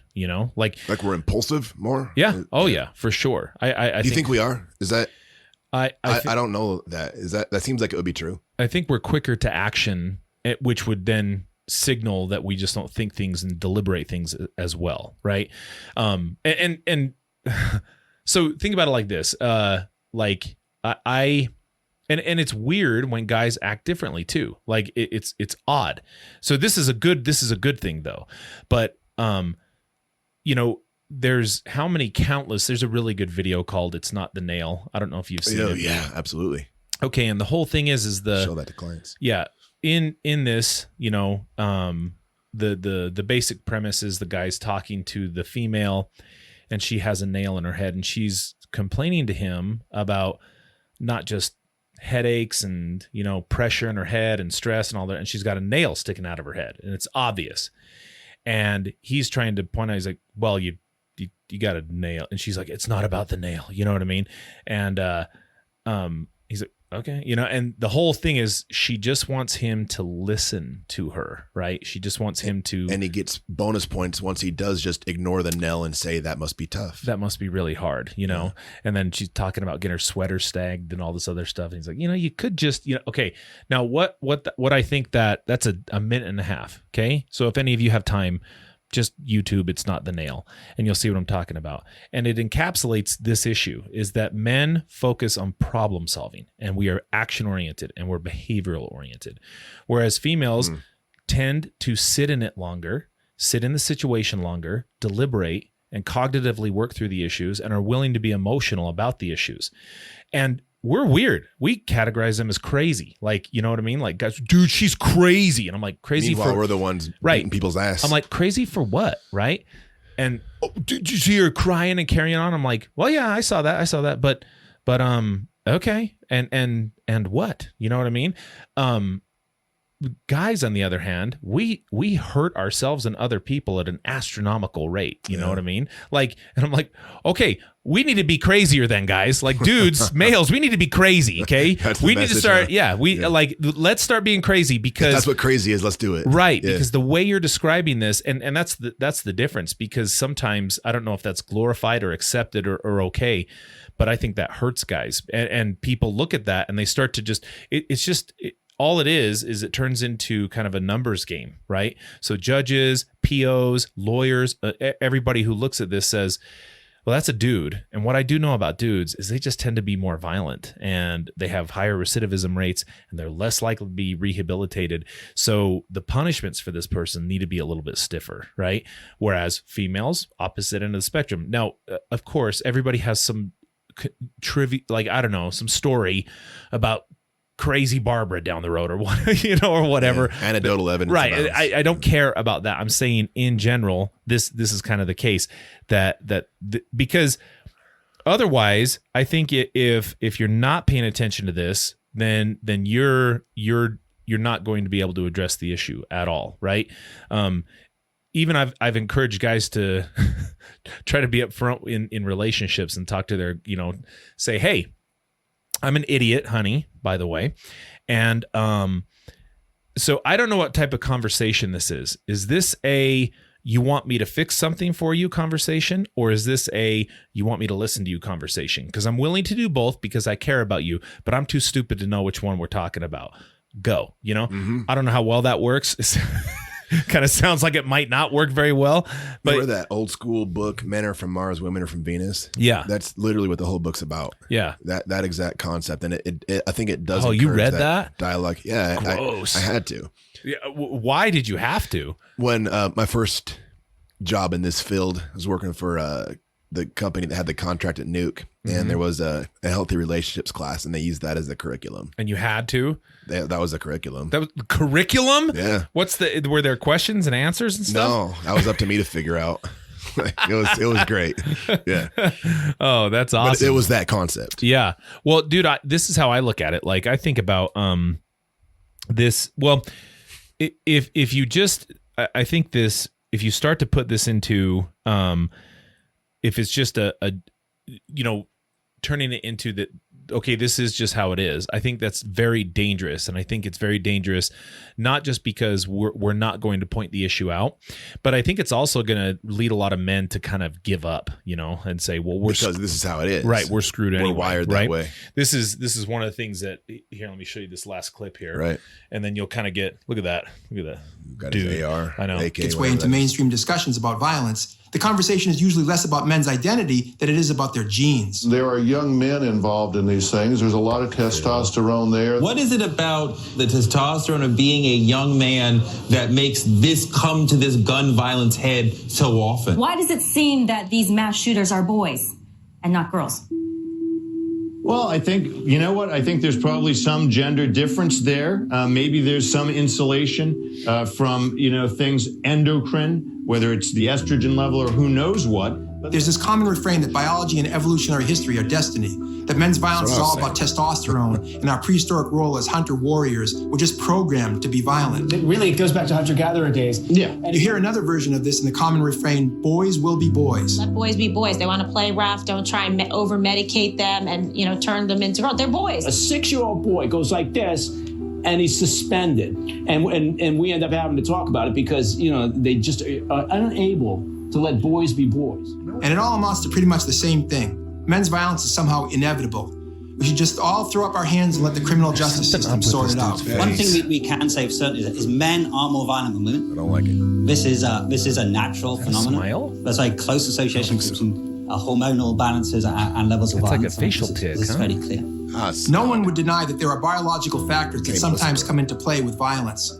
like we're impulsive more. Yeah. Oh yeah, for sure. I do you think we are? Is that? I don't know that. That seems like it would be true. I think we're quicker to action, which would then signal that we just don't think things and deliberate things as well, right? And so think about it like this. Like and it's weird when guys act differently too. Like it's odd. So this is a good thing though. But there's how many countless. There's a really good video called "It's Not the Nail." I don't know if you've seen it. Yeah, absolutely. Okay, and the whole thing is the show that to clients. Yeah, in this, the basic premise is the guy's talking to the female, and she has a nail in her head, and she's complaining to him about not just headaches and pressure in her head and stress and all that, and she's got a nail sticking out of her head, and it's obvious. And he's trying to point out, he's like, well, you got a nail. And she's like, it's not about the nail. You know what I mean? And he's like, okay. And the whole thing is she just wants him to listen to her, right? She just wants him to. And he gets bonus points once he does just ignore the nail and say, that must be tough. That must be really hard, Yeah. And then she's talking about getting her sweater stagged and all this other stuff. And he's like, you could just, okay. Now what I think that's a minute and a half. Okay. So if any of you have time, just YouTube, It's Not the Nail, and you'll see what I'm talking about. And it encapsulates this issue is that men focus on problem solving, and we are action oriented and we're behavioral oriented. Whereas females tend to sit in it longer, sit in the situation longer, deliberate, and cognitively work through the issues, and are willing to be emotional about the issues. And we're weird. We categorize them as crazy. Like, you know what I mean? Like, guys, dude, she's crazy. And I'm like, crazy. Meanwhile, we're the ones beating people's ass. I'm like, crazy for what? Right. And did you see her crying and carrying on? I'm like, well, yeah, I saw that. But okay. And what? You know what I mean? Guys, on the other hand, we hurt ourselves and other people at an astronomical rate. You know what I mean? Like, and I'm like, okay, we need to be crazier then, guys. Like, dudes, males, we need to be crazy. Okay, we need to start. Like, let's start being crazy, because if that's what crazy is. Let's do it. Right. Yeah. Because the way you're describing this, and that's the difference. Because sometimes I don't know if that's glorified or accepted or okay, but I think that hurts guys, and people look at that and they start to just. All it is it turns into kind of a numbers game, right? So judges, POs, lawyers, everybody who looks at this says, well, that's a dude. And what I do know about dudes is they just tend to be more violent, and they have higher recidivism rates, and they're less likely to be rehabilitated. So the punishments for this person need to be a little bit stiffer, right? Whereas females, opposite end of the spectrum. Now, of course, everybody has some trivia, like, I don't know, some story about crazy Barbara down the road or what, or whatever. Yeah, anecdotal evidence. Right. I don't care about that. I'm saying in general, this is kind of the case because otherwise I think if you're not paying attention to this, then you're not going to be able to address the issue at all. Right. Even I've encouraged guys to try to be upfront in relationships and talk to their, say, hey, I'm an idiot, honey, by the way. And so I don't know what type of conversation this is. Is this a you want me to fix something for you conversation? Or is this a you want me to listen to you conversation? Because I'm willing to do both because I care about you, but I'm too stupid to know which one we're talking about. Go, I don't know how well that works. Kind of sounds like it might not work very well. But remember that old school book, Men Are From Mars, Women Are From Venus? Yeah. That's literally what the whole book's about. Yeah. That exact concept. And it I think it does. Oh, you read that? Dialogue. Yeah. Gross. I had to. Yeah. Why did you have to? When my first job in this field, I was working for the company that had the contract at Nuke, and there was a healthy relationships class, and they used that as the curriculum. And you had to? That was the curriculum. That was curriculum? Yeah. Were there questions and answers and stuff? No, that was up to me to figure out. It was great. Yeah. Oh, that's awesome. But it was that concept. Yeah. Well, dude, this is how I look at it. Like, I think about this. Well, if you just, I think this, if you start to put this into, if it's just a turning it into okay, this is just how it is. I think that's very dangerous. And I think it's very dangerous, not just because we're not going to point the issue out, but I think it's also going to lead a lot of men to kind of give up, and say, well, because this is how it is. Right. We're screwed anyway. We're wired right? that way. This is one of the things that here, let me show you this last clip here. Right. And then you'll kind of get, look at that. Got dude. his AR. I know. AK, its way into mainstream discussions about violence, the conversation is usually less about men's identity than it is about their genes. There are young men involved in these things. There's a lot of testosterone there. What is it about the testosterone of being a young man that makes this come to this gun violence head so often? Why does it seem that these mass shooters are boys and not girls? Well, I think, I think there's probably some gender difference there. Maybe there's some insulation from, things endocrine, whether it's the estrogen level or who knows what. There's this common refrain that biology and evolutionary history are destiny, that men's violence is all about testosterone, and our prehistoric role as hunter warriors were just programmed to be violent. It goes back to hunter-gatherer days. Yeah. And you hear another version of this in the common refrain, boys will be boys. Let boys be boys. They want to play rough. Don't try and over-medicate them and, turn them into girls. They're boys. A 6-year-old boy goes like this, and he's suspended. And we end up having to talk about it because, they just are unable to let boys be boys. And it all amounts to pretty much the same thing. Men's violence is somehow inevitable. We should just all throw up our hands and let the criminal justice system sort it out. One thing we can say for certain is men are more violent than women. I don't like it. This is a natural phenomenon. Smile? There's a close association between hormonal balances and levels of violence. It's like a facial tick, This is very clear. No one would deny that there are biological factors that sometimes come into play with violence.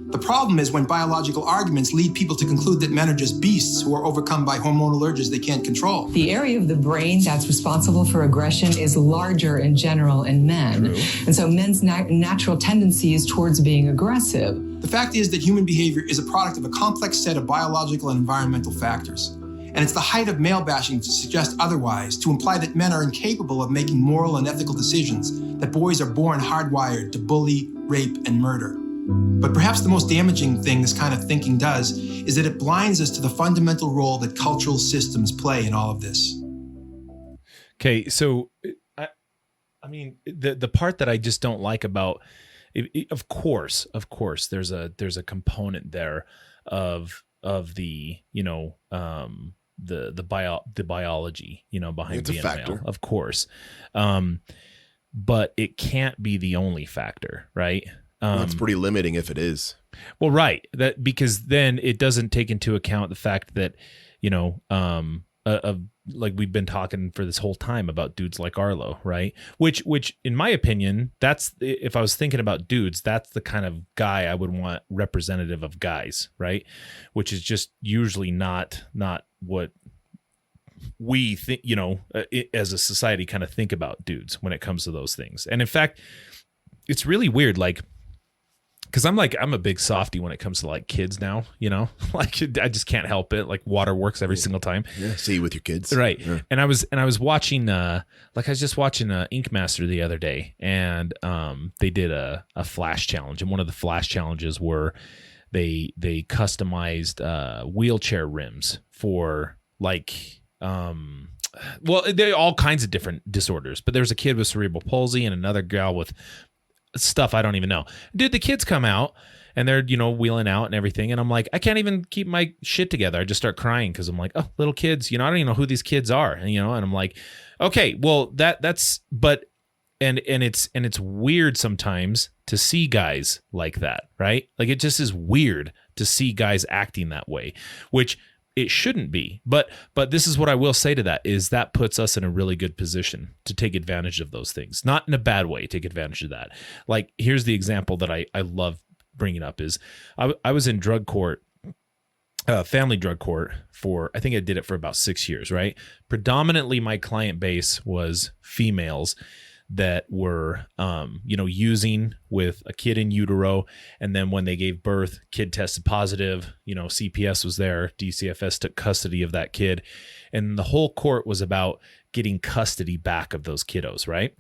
The problem is when biological arguments lead people to conclude that men are just beasts who are overcome by hormonal urges they can't control. The area of the brain that's responsible for aggression is larger in general in men. True. And so men's natural tendency is towards being aggressive. The fact is that human behavior is a product of a complex set of biological and environmental factors. And it's the height of male bashing to suggest otherwise, to imply that men are incapable of making moral and ethical decisions, that boys are born hardwired to bully, rape, and murder. But perhaps the most damaging thing this kind of thinking does is that it blinds us to the fundamental role that cultural systems play in all of this. Okay, so I mean, the part that I just don't like about, of course, there's a component there of the the biology behind it's being a factor. male, of course, but it can't be the only factor, right? It's pretty limiting if it is. Well, right. That because then it doesn't take into account the fact that, like we've been talking for this whole time about dudes like Arlo, right? Which in my opinion, that's, if I was thinking about dudes, that's the kind of guy I would want representative of guys, right? Which is just usually not what we think, as a society kind of think about dudes when it comes to those things. And in fact, it's really weird, like, because I'm a big softy when it comes to like kids now, like I just can't help it. Like water works every single time. Yeah, see with your kids, right? Yeah. And I was watching, I was just watching Ink Master the other day, and they did a flash challenge, and one of the flash challenges were they customized wheelchair rims for like they're all kinds of different disorders, but there's a kid with cerebral palsy and another gal with stuff I don't even know. Dude, the kids come out and they're, wheeling out and everything. And I'm like, I can't even keep my shit together. I just start crying because I'm like, oh, little kids, I don't even know who these kids are. And, and I'm like, okay, well that's, but, and it's weird sometimes to see guys like that, right? Like it just is weird to see guys acting that way, which it shouldn't be. But this is what I will say to that is that puts us in a really good position to take advantage of those things. Not in a bad way, take advantage of that. Like, here's the example that I love bringing up is I was in drug court, family drug court for, I think I did it for about 6 years, right? Predominantly my client base was females that were, using with a kid in utero. And then when they gave birth, kid tested positive, CPS was there, DCFS took custody of that kid. And the whole court was about getting custody back of those kiddos, right?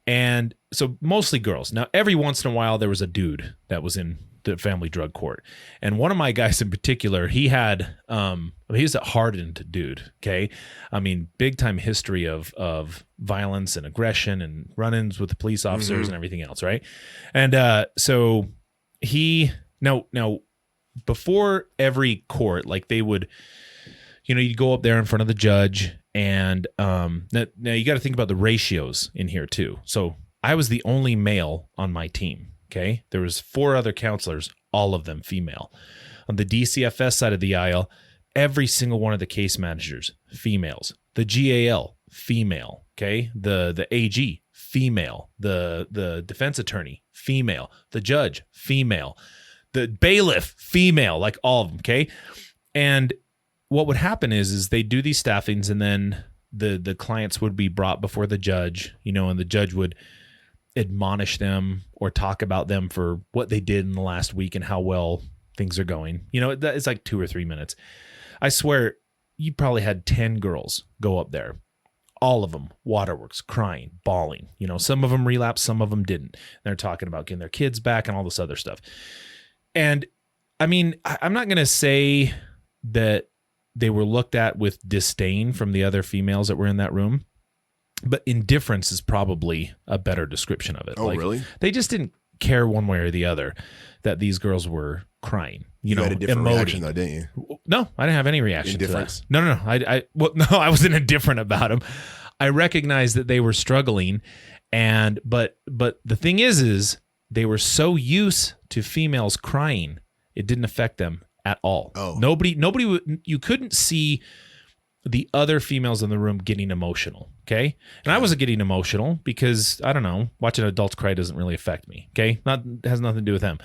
And so mostly girls. Now, every once in a while, there was a dude that was in the family drug court. And one of my guys in particular, he had, he was a hardened dude. Okay. I mean, big time history of violence and aggression and run-ins with the police officers and everything else. Right. And so now before every court, like they would, you'd go up there in front of the judge. And now you got to think about the ratios in here too. So I was the only male on my team. Okay. There was 4 other counselors, all of them female. On the DCFS side of the aisle, every single one of the case managers, females. The GAL, female. Okay. The AG, female. The defense attorney, female. The judge, female. The bailiff, female, like all of them. Okay. And what would happen is they do these staffings, and then the clients would be brought before the judge, and the judge would admonish them or talk about them for what they did in the last week and how well things are going. It's like 2 or 3 minutes. I swear you probably had 10 girls go up there. All of them, waterworks, crying, bawling. Some of them relapsed, some of them didn't. They're talking about getting their kids back and all this other stuff. And I mean, I'm not going to say that they were looked at with disdain from the other females that were in that room, but indifference is probably a better description of it. Oh, really? They just didn't care one way or the other that these girls were crying. You had a different reaction though, didn't you? No, I didn't have any reaction to that. No. I wasn't indifferent about them. I recognized that they were struggling, but the thing is they were so used to females crying, it didn't affect them at all. Oh. Nobody you couldn't see the other females in the room getting emotional. Okay. And I wasn't getting emotional because I don't know, watching adults cry doesn't really affect me. Okay. Has nothing to do with them.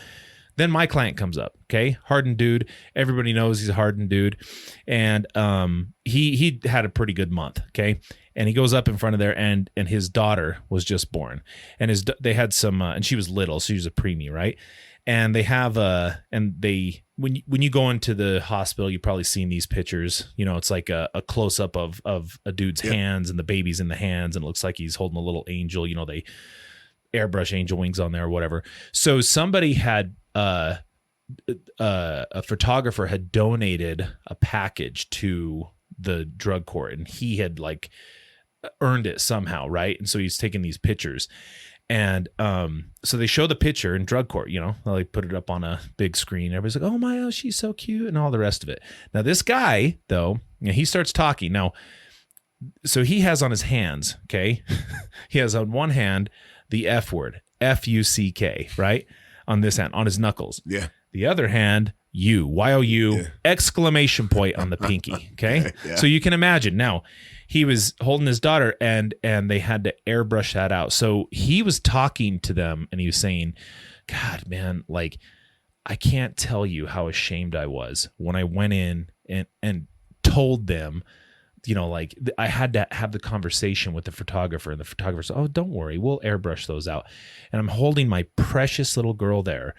Then my client comes up. Okay. Hardened dude. Everybody knows he's a hardened dude. And he had a pretty good month. Okay. And he goes up in front of there, and his daughter was just born, and they had some, and she was little. So she was a preemie. Right. And they have when you go into the hospital, you've probably seen these pictures. It's like a close up of a dude's hands, and the baby's in the hands, and it looks like he's holding a little angel. They airbrush angel wings on there or whatever. So somebody had a photographer had donated a package to the drug court, and he had like earned it somehow, right? And so he's taking these pictures. And so they show the picture in drug court, they put it up on a big screen. Everybody's like, oh, she's so cute, and all the rest of it. Now, this guy, though, he starts talking. Now, so he has on his hands, okay? He has on one hand the F word, F-U-C-K, right? On this hand, on his knuckles. Yeah. The other hand, Y-O-U, exclamation point on the pinky, okay? Yeah. So you can imagine. Now, he was holding his daughter, and they had to airbrush that out. So he was talking to them, and he was saying, God, man, like, I can't tell you how ashamed I was when I went in and told them, I had to have the conversation with the photographer, and the photographer said, oh, don't worry, we'll airbrush those out. And I'm holding my precious little girl there,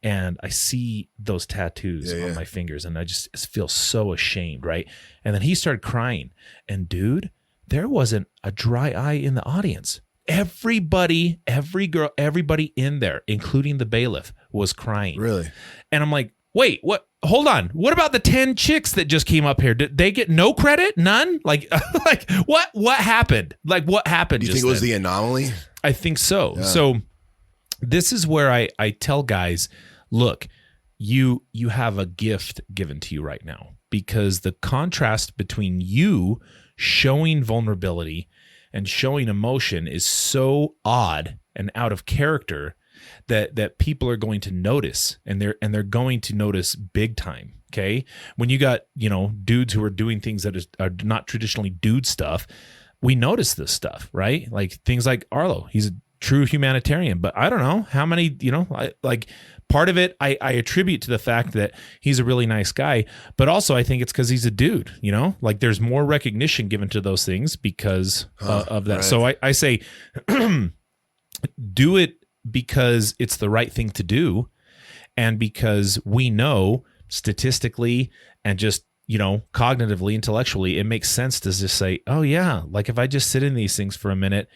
and I see those tattoos on my fingers, and I just feel so ashamed, right? And then he started crying. And dude, there wasn't a dry eye in the audience. Everybody, every girl, everybody in there, including the bailiff, was crying. Really? And I'm like, wait, what? Hold on. What about the 10 chicks that just came up here? Did they get no credit? None? Like what happened? Like, what happened? Do you think it was the anomaly? I think so. Yeah. So this is where I tell guys, look, you have a gift given to you right now, because the contrast between you showing vulnerability and showing emotion is so odd and out of character that people are going to notice, and they're going to notice big time. Okay. When you got, dudes who are doing things that are not traditionally dude stuff, we notice this stuff, right? Like things like Arlo, he's a true humanitarian, but I don't know how many, part of it I attribute to the fact that he's a really nice guy, but also I think it's because he's a dude, like there's more recognition given to those things because of that. Right. So I say, do it because it's the right thing to do. And because we know statistically and just, cognitively, intellectually, it makes sense to just say, oh yeah, like if I just sit in these things for a minute,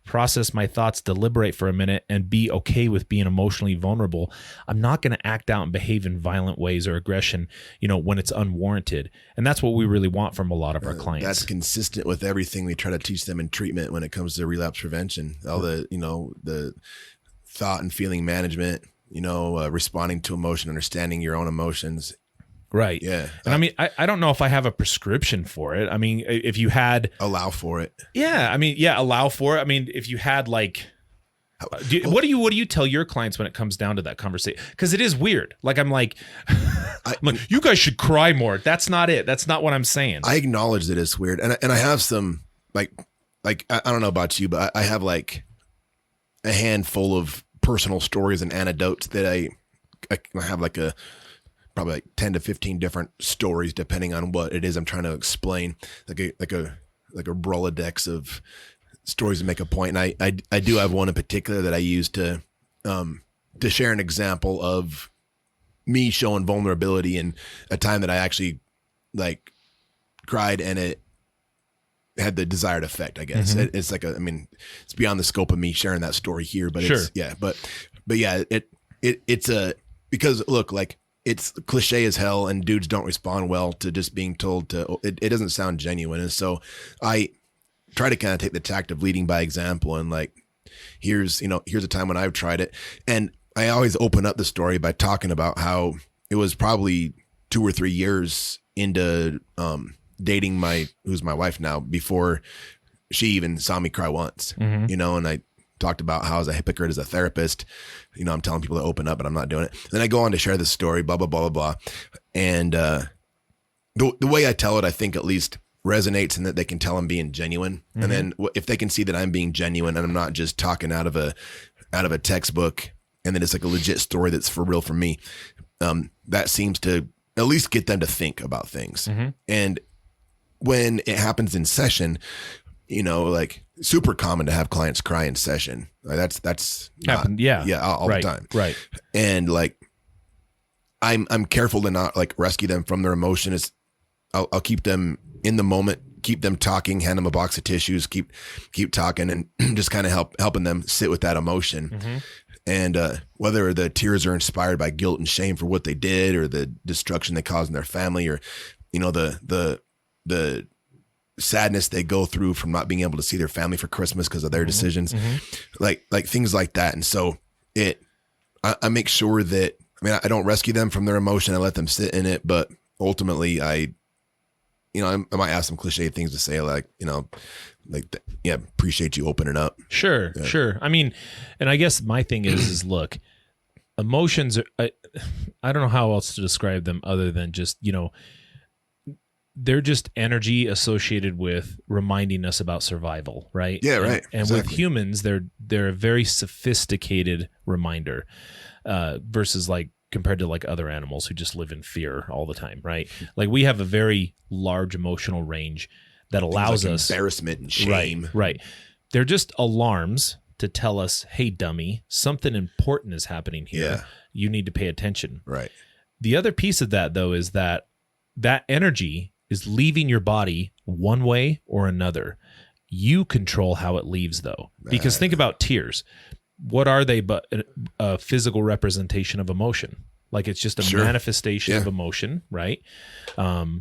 process my thoughts, deliberate for a minute, and be okay with being emotionally vulnerable, I'm not going to act out and behave in violent ways or aggression, when it's unwarranted. And that's what we really want from a lot of our clients. That's consistent with everything we try to teach them in treatment when it comes to relapse prevention. All the thought and feeling management, responding to emotion, understanding your own emotions. Right. Yeah. And I mean, I don't know if I have a prescription for it. I mean, if you had... Allow for it. Yeah. I mean, allow for it. I mean, if you had like... what do you tell your clients when it comes down to that conversation? Because it is weird. Like, I'm like, you guys should cry more. That's not it. That's not what I'm saying. I acknowledge that it's weird. And I have some, like I don't know about you, but I have like a handful of personal stories and anecdotes that I have like probably like 10 to 15 different stories, depending on what it is I'm trying to explain, like a Rolodex of stories to make a point. And I do have one in particular that I use to share an example of me showing vulnerability in a time that I actually like cried and it had the desired effect, I guess. Mm-hmm. It's like it's beyond the scope of me sharing that story here, but sure. Because look, like, it's cliche as hell and dudes don't respond well to just being told to, it doesn't sound genuine. And so I try to kind of take the tact of leading by example and like, here's a time when I've tried it. And I always open up the story by talking about how it was probably 2 or 3 years into dating who's my wife now, before she even saw me cry once, and I talked about how as a hypocrite as a therapist, I'm telling people to open up, but I'm not doing it. Then I go on to share this story, blah, blah, blah, blah, blah. And the way I tell it, I think at least resonates in that they can tell I'm being genuine. Mm-hmm. And then if they can see that I'm being genuine and I'm not just talking out of a textbook, and then it's like a legit story that's for real for me, that seems to at least get them to think about things. Mm-hmm. And when it happens in session, like super common to have clients cry in session. Like that's happened. All right, the time. Right. And like, I'm careful to not like rescue them from their emotion. I'll keep them in the moment, keep them talking, hand them a box of tissues, keep talking, and just kind of helping them sit with that emotion. Mm-hmm. And whether the tears are inspired by guilt and shame for what they did, or the destruction they caused in their family, or the sadness they go through from not being able to see their family for Christmas because of their decisions, like things like that. And so I make sure that, I don't rescue them from their emotion. I let them sit in it, but ultimately I might have some cliche things to say, like, appreciate you opening up. Sure. Yeah. Sure. I mean, and I guess my thing is look, emotions are, I don't know how else to describe them other than just, they're just energy associated with reminding us about survival, right? Yeah, right. And exactly. with humans, they're a very sophisticated reminder, versus like compared to like other animals who just live in fear all the time, right? Like we have a very large emotional range that allows like us embarrassment and shame. Right. They're just alarms to tell us, hey, dummy, something important is happening here. Yeah. You need to pay attention. Right. The other piece of that, though, is that energy is leaving your body one way or another. You control how it leaves, though. Because think about tears. What are they but a physical representation of emotion? Like it's just a manifestation of emotion, right?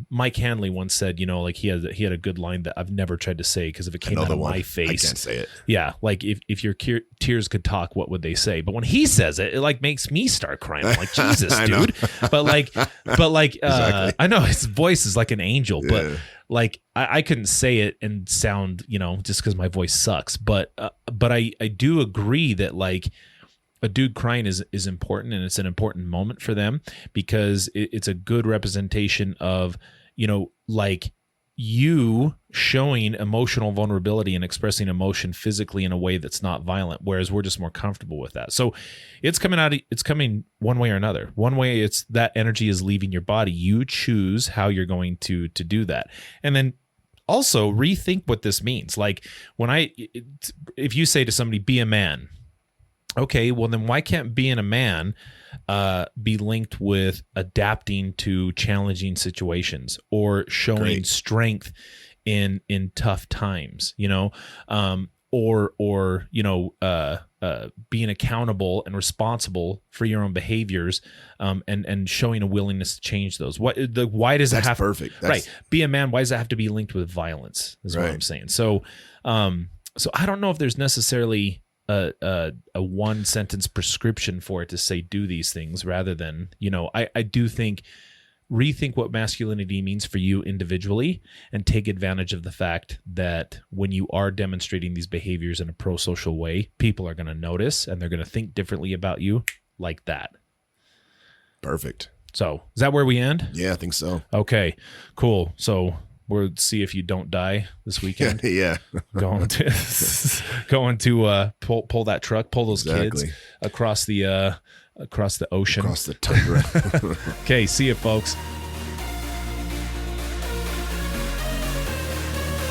Mike Hanley once said, like he had a good line that I've never tried to say because if it came out of my face, I can't say it. Yeah, like if your tears could talk, what would they say? But when he says it, it like makes me start crying. I'm like, Jesus, dude. But like, exactly. I know his voice is like an angel, but like I couldn't say it and sound, just because my voice sucks. But I do agree that like a dude crying is important, and it's an important moment for them because it's a good representation of, like you showing emotional vulnerability and expressing emotion physically in a way that's not violent, whereas we're just more comfortable with that. So it's coming one way or another. One way, it's that energy is leaving your body. You choose how you're going to do that. And then also rethink what this means. Like if you say to somebody, be a man, okay, well then why can't being a man be linked with adapting to challenging situations or showing strength in tough times? or being accountable and responsible for your own behaviors, and showing a willingness to change those. Why does it have perfect. Right. Be a man. Why does it have to be linked with violence? Is what I'm saying. So I don't know if there's necessarily a one sentence prescription for it to say do these things, rather than, I do think rethink what masculinity means for you individually, and take advantage of the fact that when you are demonstrating these behaviors in a pro-social way, people are going to notice and they're going to think differently about you like that. Perfect. So is that where we end? Yeah, I think so. Okay, cool. So we'll see if you don't die this weekend. Yeah. going to pull that truck, pull those kids across the ocean, across the tundra. Okay, see you, folks.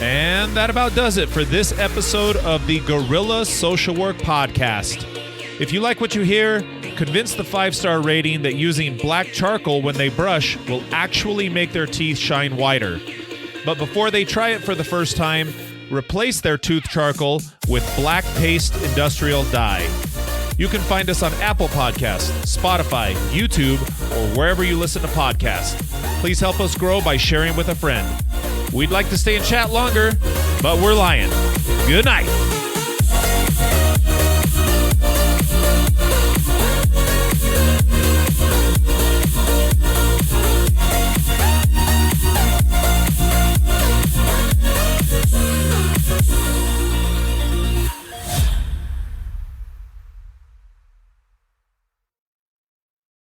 And that about does it for this episode of the Gorilla Social Work Podcast. If you like what you hear, convince the 5-star rating that using black charcoal when they brush will actually make their teeth shine whiter. But before they try it for the first time, replace their tooth charcoal with black paste industrial dye. You can find us on Apple Podcasts, Spotify, YouTube, or wherever you listen to podcasts. Please help us grow by sharing with a friend. We'd like to stay and chat longer, but we're lying. Good night.